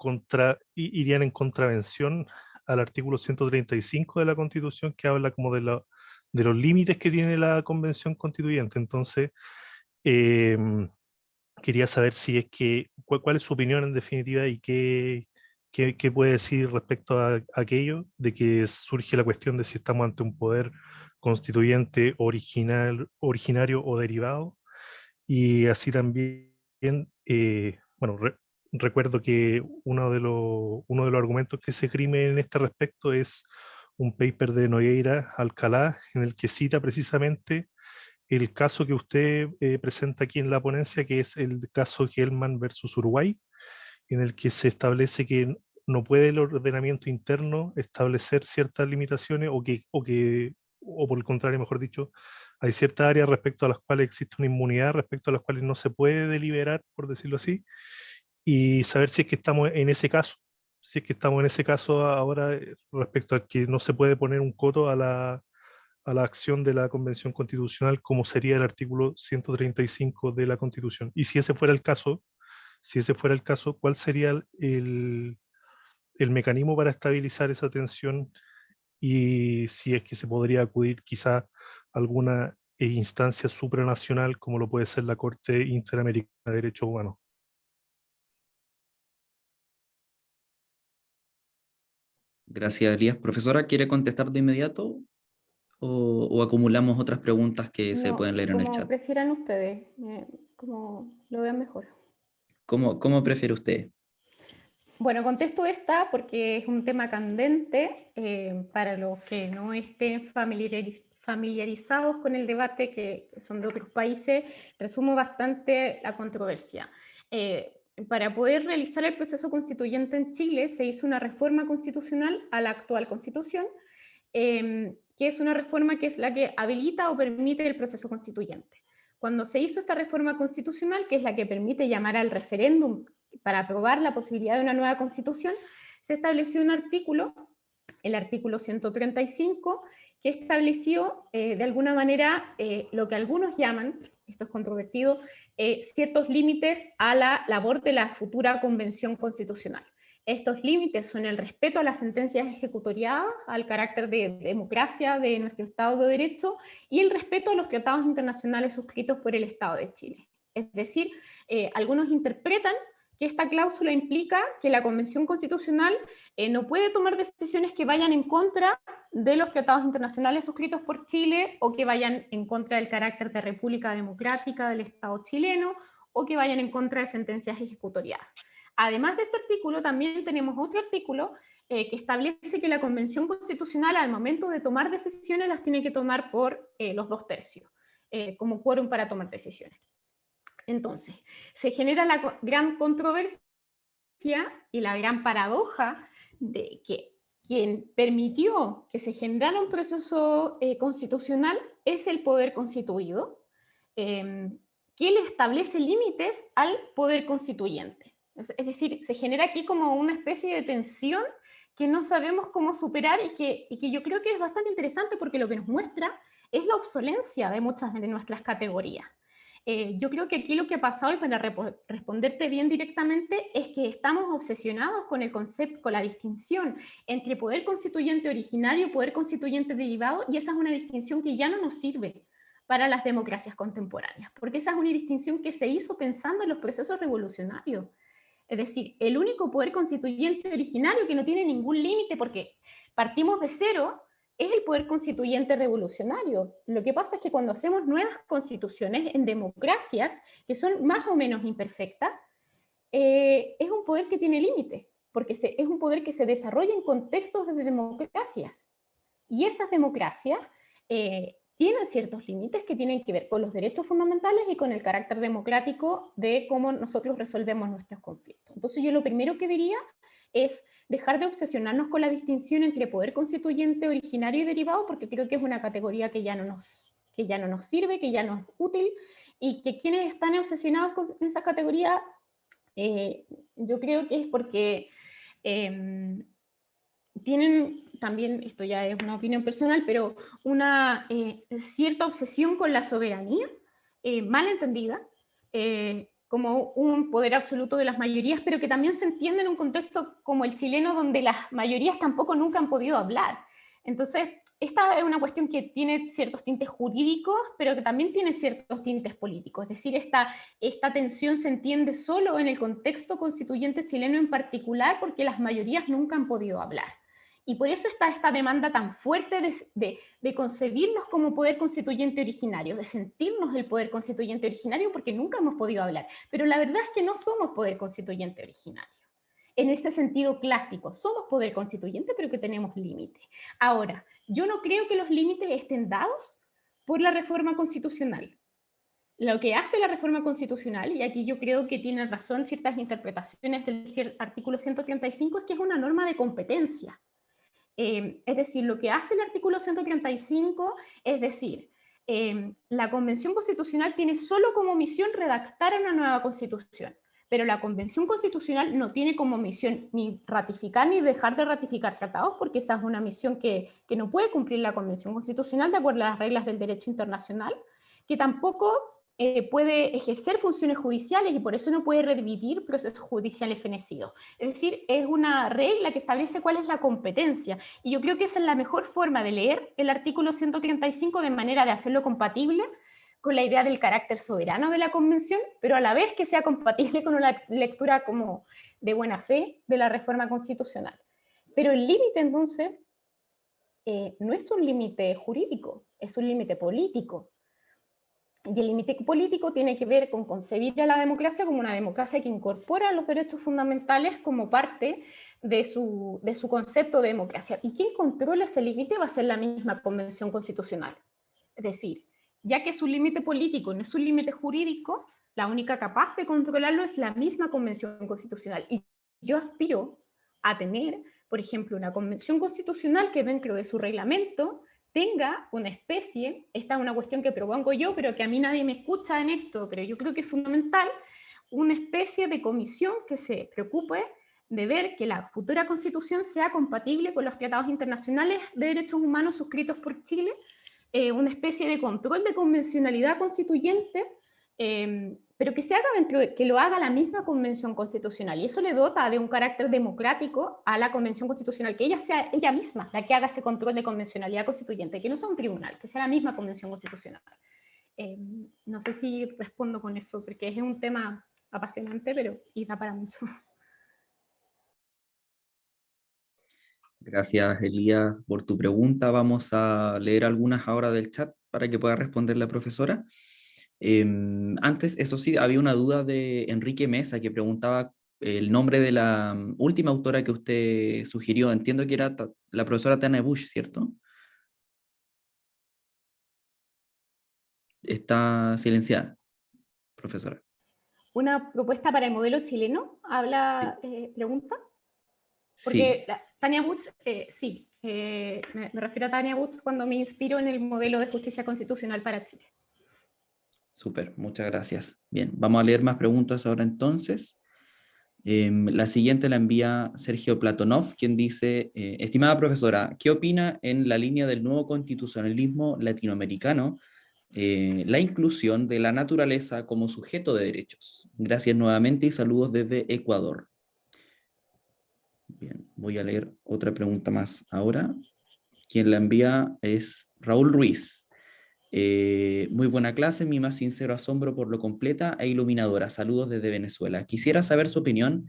irían en contravención al artículo 135 de la Constitución, que habla como de los límites que tiene la Convención Constituyente. Entonces, quería saber si es que, cuál es su opinión en definitiva, y qué puede decir respecto a aquello, de que surge la cuestión de si estamos ante un poder constituyente originario o derivado. Y así también, bueno, recuerdo que uno de los argumentos que se esgrime en este respecto es un paper de Nogueira Alcalá, en el que cita precisamente el caso que usted presenta aquí en la ponencia, que es el caso Gelman versus Uruguay, en el que se establece que no puede el ordenamiento interno establecer ciertas limitaciones, o por el contrario, mejor dicho, hay ciertas áreas respecto a las cuales existe una inmunidad, respecto a las cuales no se puede deliberar, por decirlo así, y saber si es que estamos en ese caso, si es que estamos en ese caso ahora, respecto a que no se puede poner un coto a la acción de la Convención Constitucional, como sería el artículo 135 de la Constitución. Y si ese fuera el caso, ¿cuál sería el mecanismo para estabilizar esa tensión, y si es que se podría acudir quizá a alguna instancia supranacional, como lo puede ser la Corte Interamericana de Derechos Humanos? Gracias, Elías. Profesora, ¿quiere contestar de inmediato? o acumulamos otras preguntas que se No, pueden leer en el como chat? prefieran ustedes, como lo vean mejor. ¿Cómo prefiere usted? Bueno, contesto esta porque es un tema candente para los que no estén familiarizados con el debate, que son de otros países. Resumo bastante la controversia. Para poder realizar el proceso constituyente en Chile se hizo una reforma constitucional a la actual constitución, que es una reforma que es la que habilita o permite el proceso constituyente. Cuando se hizo esta reforma constitucional, que es la que permite llamar al referéndum para aprobar la posibilidad de una nueva constitución, se estableció un artículo, el artículo 135, que estableció de alguna manera lo que algunos llaman, esto es controvertido, ciertos límites a la labor de la futura convención constitucional. Estos límites son el respeto a las sentencias ejecutoriadas, al carácter de democracia de nuestro Estado de Derecho y el respeto a los tratados internacionales suscritos por el Estado de Chile. Es decir, algunos interpretan que esta cláusula implica que la Convención Constitucional no puede tomar decisiones que vayan en contra de los tratados internacionales suscritos por Chile o que vayan en contra del carácter de república democrática del Estado chileno o que vayan en contra de sentencias ejecutoriadas. Además de este artículo, también tenemos otro artículo que establece que la Convención Constitucional al momento de tomar decisiones las tiene que tomar por los 2/3 como quórum para tomar decisiones. Entonces, se genera la gran controversia y la gran paradoja de que quien permitió que se generara un proceso constitucional es el poder constituido, que le establece límites al poder constituyente. Es decir, se genera aquí como una especie de tensión que no sabemos cómo superar y que yo creo que es bastante interesante porque lo que nos muestra es la obsolencia de muchas de nuestras categorías. Yo creo que aquí lo que ha pasado, y para responderte bien directamente, es que estamos obsesionados con el concepto, con la distinción entre poder constituyente originario y poder constituyente derivado, y esa es una distinción que ya no nos sirve para las democracias contemporáneas, porque esa es una distinción que se hizo pensando en los procesos revolucionarios. Es decir, el único poder constituyente originario que no tiene ningún límite, porque partimos de cero, es el poder constituyente revolucionario. Lo que pasa es que cuando hacemos nuevas constituciones en democracias que son más o menos imperfectas, es un poder que tiene límites, porque es un poder que se desarrolla en contextos de democracias. Y esas democracias tienen ciertos límites que tienen que ver con los derechos fundamentales y con el carácter democrático de cómo nosotros resolvemos nuestros conflictos. Entonces yo lo primero que diría es dejar de obsesionarnos con la distinción entre poder constituyente, originario y derivado, porque creo que es una categoría que ya no nos sirve, que ya no es útil, y que quienes están obsesionados con esa categoría, yo creo que es porque tienen también, esto ya es una opinión personal, pero una cierta obsesión con la soberanía, mal entendida, como un poder absoluto de las mayorías, pero que también se entiende en un contexto como el chileno, donde las mayorías tampoco nunca han podido hablar. Entonces, esta es una cuestión que tiene ciertos tintes jurídicos, pero que también tiene ciertos tintes políticos. Es decir, esta tensión se entiende solo en el contexto constituyente chileno en particular, porque las mayorías nunca han podido hablar. Y por eso está esta demanda tan fuerte de concebirnos como poder constituyente originario, de sentirnos el poder constituyente originario, porque nunca hemos podido hablar. Pero la verdad es que no somos poder constituyente originario. En ese sentido clásico, somos poder constituyente, pero que tenemos límites. Ahora, yo no creo que los límites estén dados por la reforma constitucional. Lo que hace la reforma constitucional, y aquí yo creo que tienen razón ciertas interpretaciones del artículo 135, es que es una norma de competencia. Es decir, lo que hace el artículo 135 es decir, la Convención Constitucional tiene solo como misión redactar una nueva Constitución, pero la Convención Constitucional no tiene como misión ni ratificar ni dejar de ratificar tratados, porque esa es una misión que no puede cumplir la Convención Constitucional de acuerdo a las reglas del derecho internacional, que tampoco puede ejercer funciones judiciales y por eso no puede revivir procesos judiciales fenecidos. Es decir, es una regla que establece cuál es la competencia. Y yo creo que esa es la mejor forma de leer el artículo 135 de manera de hacerlo compatible con la idea del carácter soberano de la Convención, pero a la vez que sea compatible con una lectura como de buena fe de la reforma constitucional. Pero el límite, entonces, no es un límite jurídico, es un límite político. Y el límite político tiene que ver con concebir a la democracia como una democracia que incorpora los derechos fundamentales como parte de su concepto de democracia. ¿Y quién controla ese límite? Va a ser la misma Convención Constitucional. Es decir, ya que es un límite político, no es un límite jurídico, la única capaz de controlarlo es la misma Convención Constitucional. Y yo aspiro a tener, por ejemplo, una Convención Constitucional que dentro de su reglamento tenga una especie, esta es una cuestión que propongo yo, pero que a mí nadie me escucha en esto, pero yo creo que es fundamental, una especie de comisión que se preocupe de ver que la futura Constitución sea compatible con los tratados internacionales de derechos humanos suscritos por Chile, una especie de control de convencionalidad constituyente, pero que se haga que lo haga la misma Convención Constitucional, y eso le dota de un carácter democrático a la Convención Constitucional, que ella sea ella misma la que haga ese control de convencionalidad constituyente, que no sea un tribunal, que sea la misma Convención Constitucional. No sé si respondo con eso, porque es un tema apasionante, pero y da para mucho. Gracias, Elías, por tu pregunta. Vamos a leer algunas ahora del chat para que pueda responder la profesora. Antes, eso sí, había una duda de Enrique Mesa que preguntaba el nombre de la última autora que usted sugirió. Entiendo que era la profesora Tania Bush, ¿cierto? Está silenciada, profesora. Una propuesta para el modelo chileno, Sí. pregunta. Sí, Porque Tania Butch, sí, me refiero a Tania Butch cuando me inspiro en el modelo de justicia constitucional para Chile. súper, muchas gracias. Bien, vamos a leer más preguntas ahora entonces. La siguiente la envía Sergio Platonov, quien dice, estimada profesora, ¿qué opina en la línea del nuevo constitucionalismo latinoamericano la inclusión de la naturaleza como sujeto de derechos? Gracias nuevamente y saludos desde Ecuador. Bien, voy a leer otra pregunta más ahora. Quien la envía es Raúl Ruiz. Muy buena clase, mi más sincero asombro por lo completa e iluminadora. Saludos desde Venezuela. Quisiera saber su opinión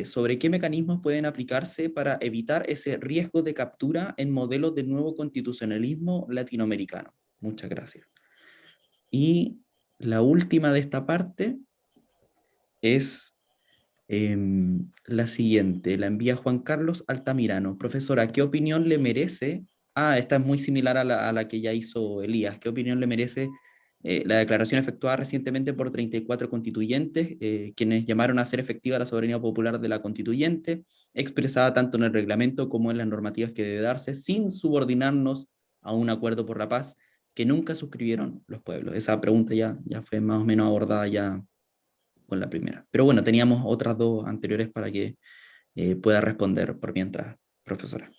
sobre qué mecanismos pueden aplicarse para evitar ese riesgo de captura en modelos del nuevo constitucionalismo latinoamericano. Muchas gracias. Y la última de esta parte es la siguiente, la envía Juan Carlos Altamirano. Profesora, ¿qué opinión le merece? Ah, esta es muy similar a la que ya hizo Elías. ¿Qué opinión le merece la declaración efectuada recientemente por 34 constituyentes, quienes llamaron a hacer efectiva la soberanía popular de la constituyente, expresada tanto en el reglamento como en las normativas que debe darse, sin subordinarnos a un acuerdo por la paz que nunca suscribieron los pueblos? Esa pregunta ya fue más o menos abordada ya con la primera. Pero bueno, teníamos otras dos anteriores para que pueda responder por mientras, profesora.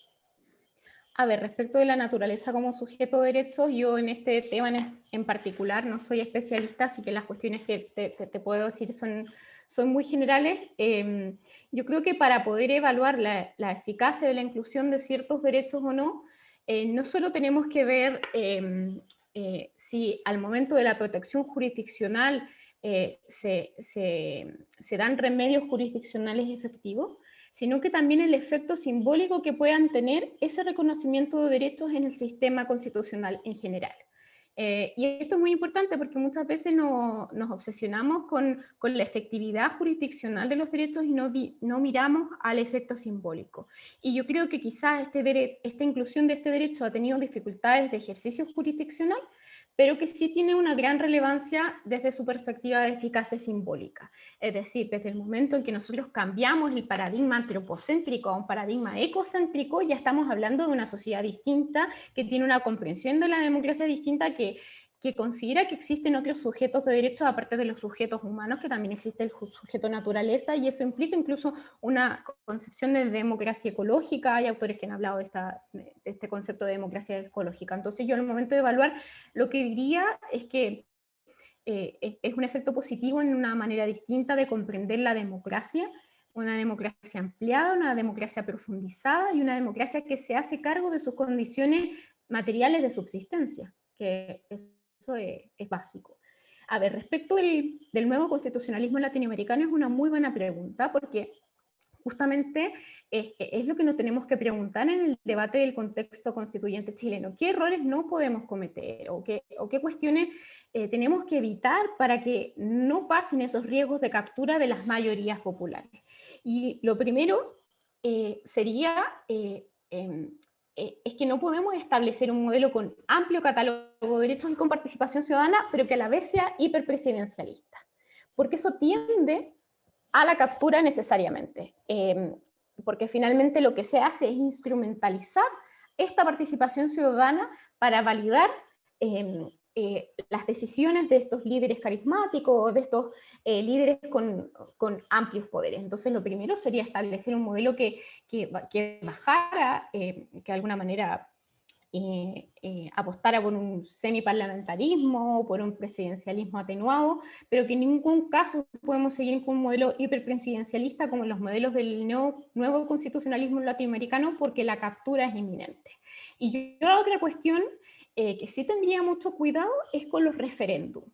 A ver, respecto de la naturaleza como sujeto de derechos, yo en este tema en particular no soy especialista, así que las cuestiones que te puedo decir son muy generales. Yo creo que para poder evaluar la eficacia de la inclusión de ciertos derechos o no, no solo tenemos que ver si al momento de la protección jurisdiccional se dan remedios jurisdiccionales efectivos, sino que también el efecto simbólico que puedan tener ese reconocimiento de derechos en el sistema constitucional en general. Y esto es muy importante porque muchas veces nos obsesionamos con la efectividad jurisdiccional de los derechos y no miramos al efecto simbólico. Y yo creo que quizás esta inclusión de este derecho ha tenido dificultades de ejercicio jurisdiccional, pero que sí tiene una gran relevancia desde su perspectiva de eficacia simbólica. Es decir, desde el momento en que nosotros cambiamos el paradigma antropocéntrico a un paradigma ecocéntrico, ya estamos hablando de una sociedad distinta, que tiene una comprensión de la democracia distinta, que considera que existen otros sujetos de derechos aparte de los sujetos humanos, que también existe el sujeto naturaleza, y eso implica incluso una concepción de democracia ecológica. Hay autores que han hablado de este concepto de democracia ecológica. Entonces yo al momento de evaluar, lo que diría es que es un efecto positivo en una manera distinta de comprender la democracia, una democracia ampliada, una democracia profundizada y una democracia que se hace cargo de sus condiciones materiales de subsistencia, que eso es básico. A ver, respecto del nuevo constitucionalismo latinoamericano, es una muy buena pregunta, porque justamente es lo que nos tenemos que preguntar en el debate del contexto constituyente chileno. ¿Qué errores no podemos cometer o qué cuestiones tenemos que evitar para que no pasen esos riesgos de captura de las mayorías populares? Y lo primero sería, es que no podemos establecer un modelo con amplio catálogo de derechos y con participación ciudadana, pero que a la vez sea hiperpresidencialista, porque eso tiende a la captura necesariamente, porque finalmente lo que se hace es instrumentalizar esta participación ciudadana para validar las decisiones de estos líderes carismáticos, de estos líderes con amplios poderes. Entonces lo primero sería establecer un modelo que bajara, que de alguna manera apostara por un semiparlamentarismo, por un presidencialismo atenuado, pero que en ningún caso podemos seguir con un modelo hiperpresidencialista como los modelos del nuevo constitucionalismo latinoamericano, porque la captura es inminente. Y yo la otra cuestión que sí tendría mucho cuidado es con los referéndums.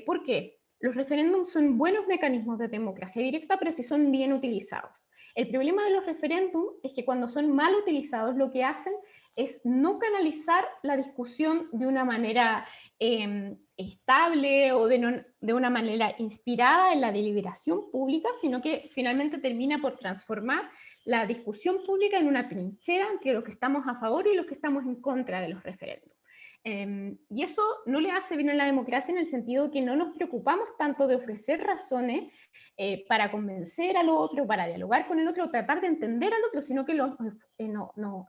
¿Por qué? Los referéndums son buenos mecanismos de democracia directa, pero si son bien utilizados. El problema de los referéndums es que cuando son mal utilizados, lo que hacen es no canalizar la discusión de una manera estable o de una manera inspirada en la deliberación pública, sino que finalmente termina por transformar la discusión pública en una trinchera entre los que estamos a favor y los que estamos en contra de los referéndums. Y eso no le hace bien a la democracia en el sentido de que no nos preocupamos tanto de ofrecer razones para convencer al otro, para dialogar con el otro, tratar de entender al otro, sino que nos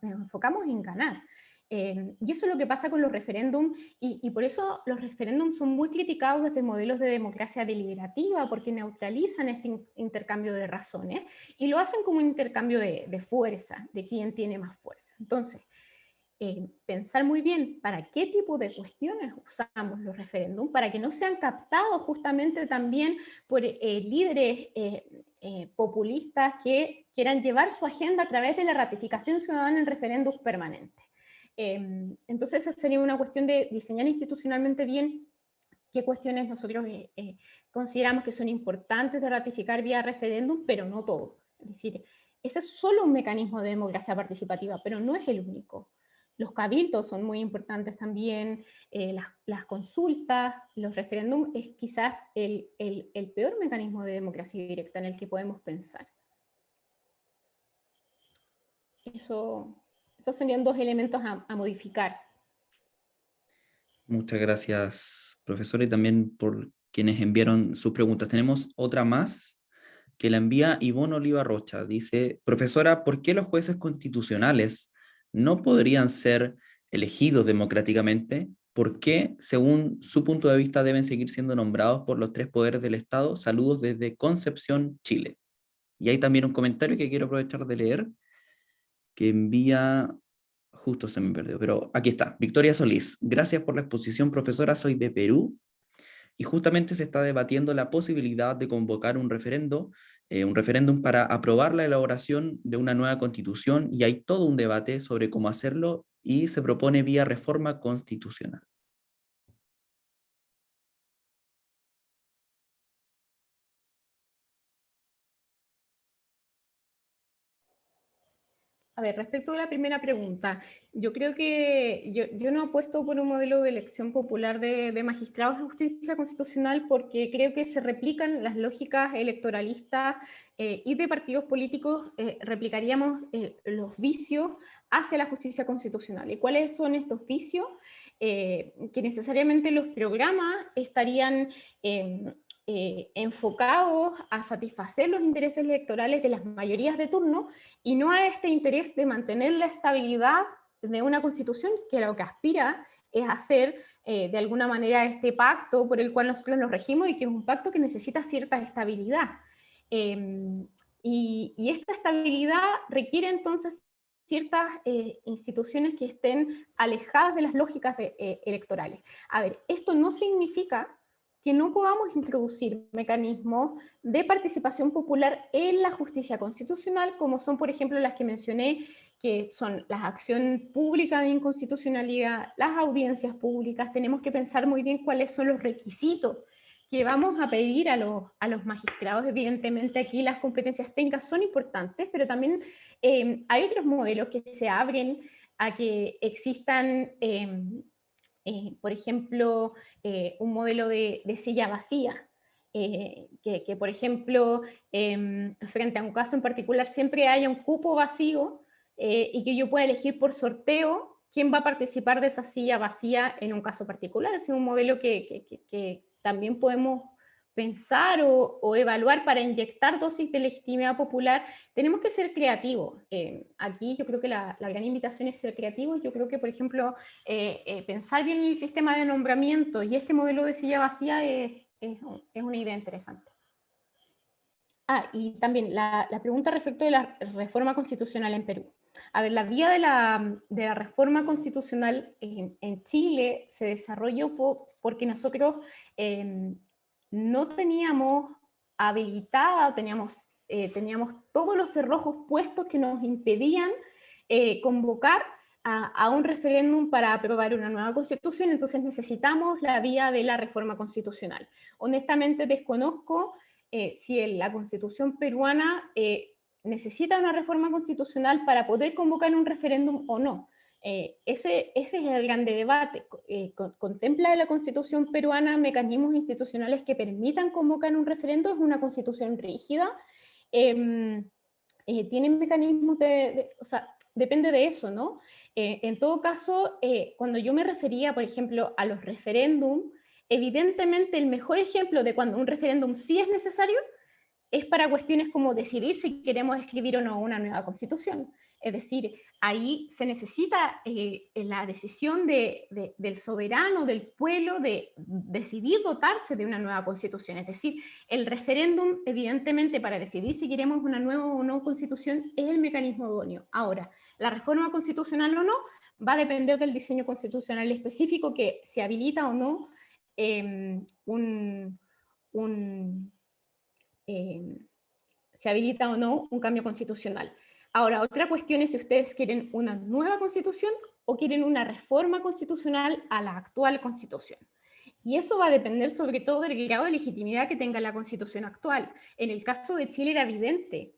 enfocamos en ganar. Y eso es lo que pasa con los referéndums, y por eso los referéndums son muy criticados desde modelos de democracia deliberativa, porque neutralizan este intercambio de razones, y lo hacen como un intercambio de fuerza, de quién tiene más fuerza. Entonces, pensar muy bien para qué tipo de cuestiones usamos los referéndums, para que no sean captados justamente también por líderes populistas que quieran llevar su agenda a través de la ratificación ciudadana en referéndums permanentes. Entonces esa sería una cuestión de diseñar institucionalmente bien qué cuestiones nosotros consideramos que son importantes de ratificar vía referéndum, pero no todo. Es decir, ese es solo un mecanismo de democracia participativa, pero no es el único. Los cabildos son muy importantes también, las consultas, los referéndums es quizás el peor mecanismo de democracia directa en el que podemos pensar. Esos serían dos elementos a modificar. Muchas gracias, profesora, y también por quienes enviaron sus preguntas. Tenemos otra más que la envía Ivonne Oliva Rocha. Dice, profesora, ¿por qué los jueces constitucionales no podrían ser elegidos democráticamente? ¿Por qué, según su punto de vista, deben seguir siendo nombrados por los tres poderes del Estado? Saludos desde Concepción, Chile. Y hay también un comentario que quiero aprovechar de leer, que envía, justo se me perdió, pero aquí está, Victoria Solís. Gracias por la exposición, profesora, soy de Perú, y justamente se está debatiendo la posibilidad de convocar un referéndum para aprobar la elaboración de una nueva constitución, y hay todo un debate sobre cómo hacerlo, y se propone vía reforma constitucional. A ver, respecto a la primera pregunta, yo creo que yo no apuesto por un modelo de elección popular de magistrados de justicia constitucional porque creo que se replican las lógicas electoralistas y de partidos políticos, replicaríamos los vicios hacia la justicia constitucional. ¿Y cuáles son estos vicios? Que necesariamente los programas estarían enfocados a satisfacer los intereses electorales de las mayorías de turno y no a este interés de mantener la estabilidad de una constitución que lo que aspira es hacer de alguna manera este pacto por el cual nosotros nos regimos y que es un pacto que necesita cierta estabilidad. Y esta estabilidad requiere entonces ciertas instituciones que estén alejadas de las lógicas electorales. A ver, esto no significa que no podamos introducir mecanismos de participación popular en la justicia constitucional, como son, por ejemplo, las que mencioné, que son las acciones públicas de inconstitucionalidad, las audiencias públicas. Tenemos que pensar muy bien cuáles son los requisitos que vamos a pedir a los magistrados. Evidentemente aquí las competencias técnicas son importantes, pero también hay otros modelos que se abren a que existan, por ejemplo, un modelo de silla vacía, que, por ejemplo, frente a un caso en particular siempre haya un cupo vacío y que yo pueda elegir por sorteo quién va a participar de esa silla vacía en un caso particular. Es un modelo que también podemos pensar o evaluar para inyectar dosis de legitimidad popular. Tenemos que ser creativos. Aquí yo creo que la gran invitación es ser creativos. Yo creo que, por ejemplo, pensar bien en el sistema de nombramiento y este modelo de silla vacía es una idea interesante. Y también la pregunta respecto de la reforma constitucional en Perú. A ver, la vía de la reforma constitucional en Chile se desarrolló porque nosotros no teníamos habilitada, teníamos todos los cerrojos puestos que nos impedían convocar a un referéndum para aprobar una nueva constitución. Entonces necesitamos la vía de la reforma constitucional. Honestamente desconozco si la constitución peruana necesita una reforma constitucional para poder convocar un referéndum o no. Ese es el grande debate. ¿Contempla la constitución peruana mecanismos institucionales que permitan convocar un referéndum? ¿Es una constitución rígida? ¿Tienen mecanismos o sea, depende de eso, ¿no? En todo caso, cuando yo me refería, por ejemplo, a los referéndums, evidentemente el mejor ejemplo de cuando un referéndum sí es necesario es para cuestiones como decidir si queremos escribir o no una nueva constitución. Es decir, ahí se necesita la decisión del soberano, del pueblo, de decidir dotarse de una nueva constitución. Es decir, el referéndum, evidentemente, para decidir si queremos una nueva o no constitución, es el mecanismo idóneo. Ahora, la reforma constitucional o no, va a depender del diseño constitucional específico que se habilita o no se habilita o no un cambio constitucional. Ahora, otra cuestión es si ustedes quieren una nueva constitución o quieren una reforma constitucional a la actual constitución. Y eso va a depender sobre todo del grado de legitimidad que tenga la constitución actual. En el caso de Chile era evidente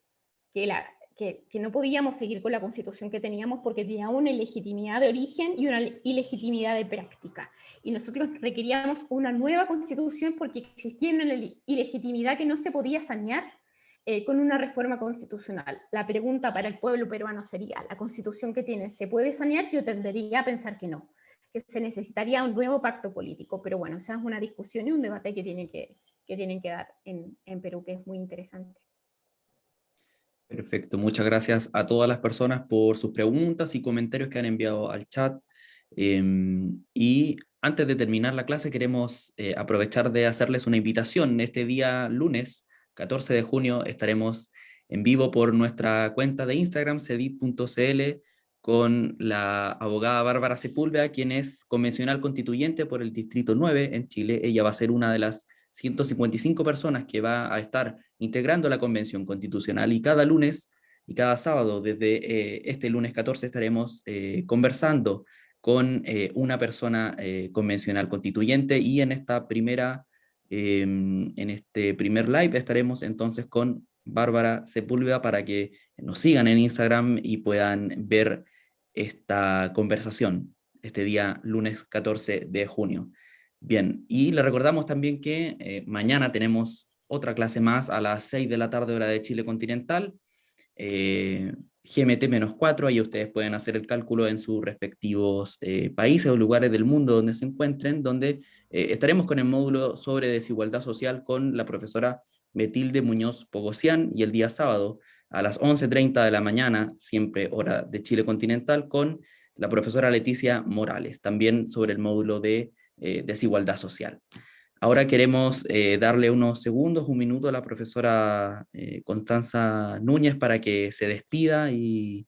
que no podíamos seguir con la constitución que teníamos porque tenía una ilegitimidad de origen y una ilegitimidad de práctica. Y nosotros requeríamos una nueva constitución porque existía una ilegitimidad que no se podía sanear con una reforma constitucional. La pregunta para el pueblo peruano sería, ¿la constitución que tienen se puede sanear? Yo tendería a pensar que no, que se necesitaría un nuevo pacto político, pero bueno, esa es una discusión y un debate que tienen que dar en Perú, que es muy interesante. Perfecto, muchas gracias a todas las personas por sus preguntas y comentarios que han enviado al chat. Y antes de terminar la clase queremos aprovechar de hacerles una invitación. Este día lunes 14 de junio estaremos en vivo por nuestra cuenta de Instagram, cedit.cl, con la abogada Bárbara Sepúlveda, quien es convencional constituyente por el Distrito 9 en Chile. Ella va a ser una de las 155 personas que va a estar integrando la Convención Constitucional, y cada lunes y cada sábado, desde este lunes 14, estaremos conversando con una persona convencional constituyente, y en este primer live estaremos entonces con Bárbara Sepúlveda para que nos sigan en Instagram y puedan ver esta conversación este día lunes 14 de junio. Bien, y le recordamos también que mañana tenemos otra clase más a las 6 de la tarde, hora de Chile continental, GMT-4, ahí ustedes pueden hacer el cálculo en sus respectivos países o lugares del mundo donde se encuentren, donde estaremos con el módulo sobre desigualdad social con la profesora Betilde Muñoz Pogosian, y el día sábado a las 11:30 de la mañana, siempre hora de Chile continental, con la profesora Leticia Morales, también sobre el módulo de desigualdad social. Ahora queremos darle unos segundos, un minuto a la profesora Constanza Núñez para que se despida y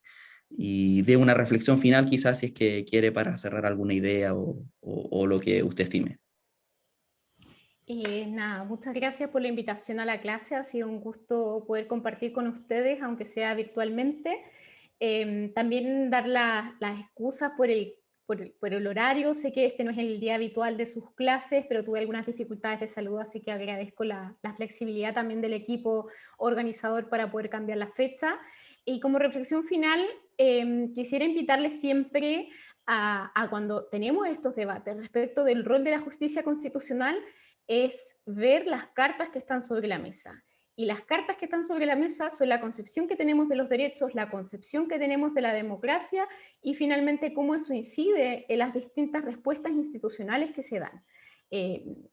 dé una reflexión final, quizás si es que quiere, para cerrar alguna idea o lo que usted estime. Nada, muchas gracias por la invitación a la clase. Ha sido un gusto poder compartir con ustedes, aunque sea virtualmente. También dar las excusas por el por el horario. Sé que este no es el día habitual de sus clases, pero tuve algunas dificultades de salud, así que agradezco la flexibilidad también del equipo organizador para poder cambiar la fecha. Y como reflexión final, quisiera invitarles siempre a cuando tenemos estos debates respecto del rol de la justicia constitucional, es ver las cartas que están sobre la mesa. Y las cartas que están sobre la mesa son la concepción que tenemos de los derechos, la concepción que tenemos de la democracia y finalmente cómo eso incide en las distintas respuestas institucionales que se dan.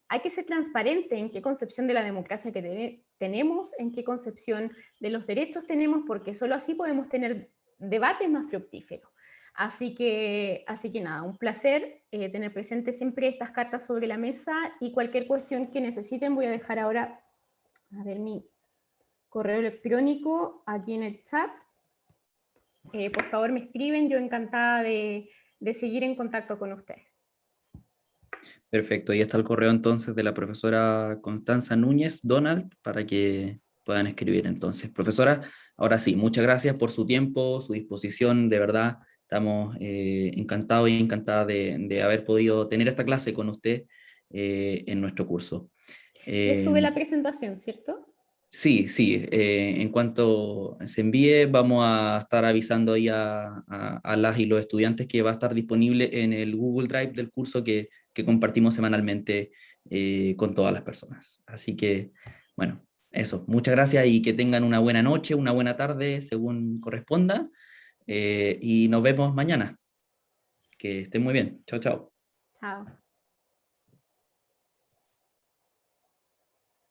Hay que ser transparente en qué concepción de la democracia que tenemos, en qué concepción de los derechos tenemos, porque solo así podemos tener debates más fructíferos. Así que nada, un placer tener presente siempre estas cartas sobre la mesa y cualquier cuestión que necesiten voy a dejar ahora, a ver, mi correo electrónico aquí en el chat. Por favor me escriben, yo encantada de seguir en contacto con ustedes. Perfecto, ahí está el correo entonces de la profesora Constanza Núñez Donald para que puedan escribir entonces. Profesora, ahora sí, muchas gracias por su tiempo, su disposición, de verdad, estamos encantados y encantadas de haber podido tener esta clase con usted en nuestro curso. Les sube la presentación, ¿cierto? Sí, sí, en cuanto se envíe vamos a estar avisando ahí a las y los estudiantes que va a estar disponible en el Google Drive del curso que compartimos semanalmente con todas las personas. Así que, bueno, eso, muchas gracias y que tengan una buena noche, una buena tarde, según corresponda, y nos vemos mañana. Que estén muy bien. Chao, chao. Chao.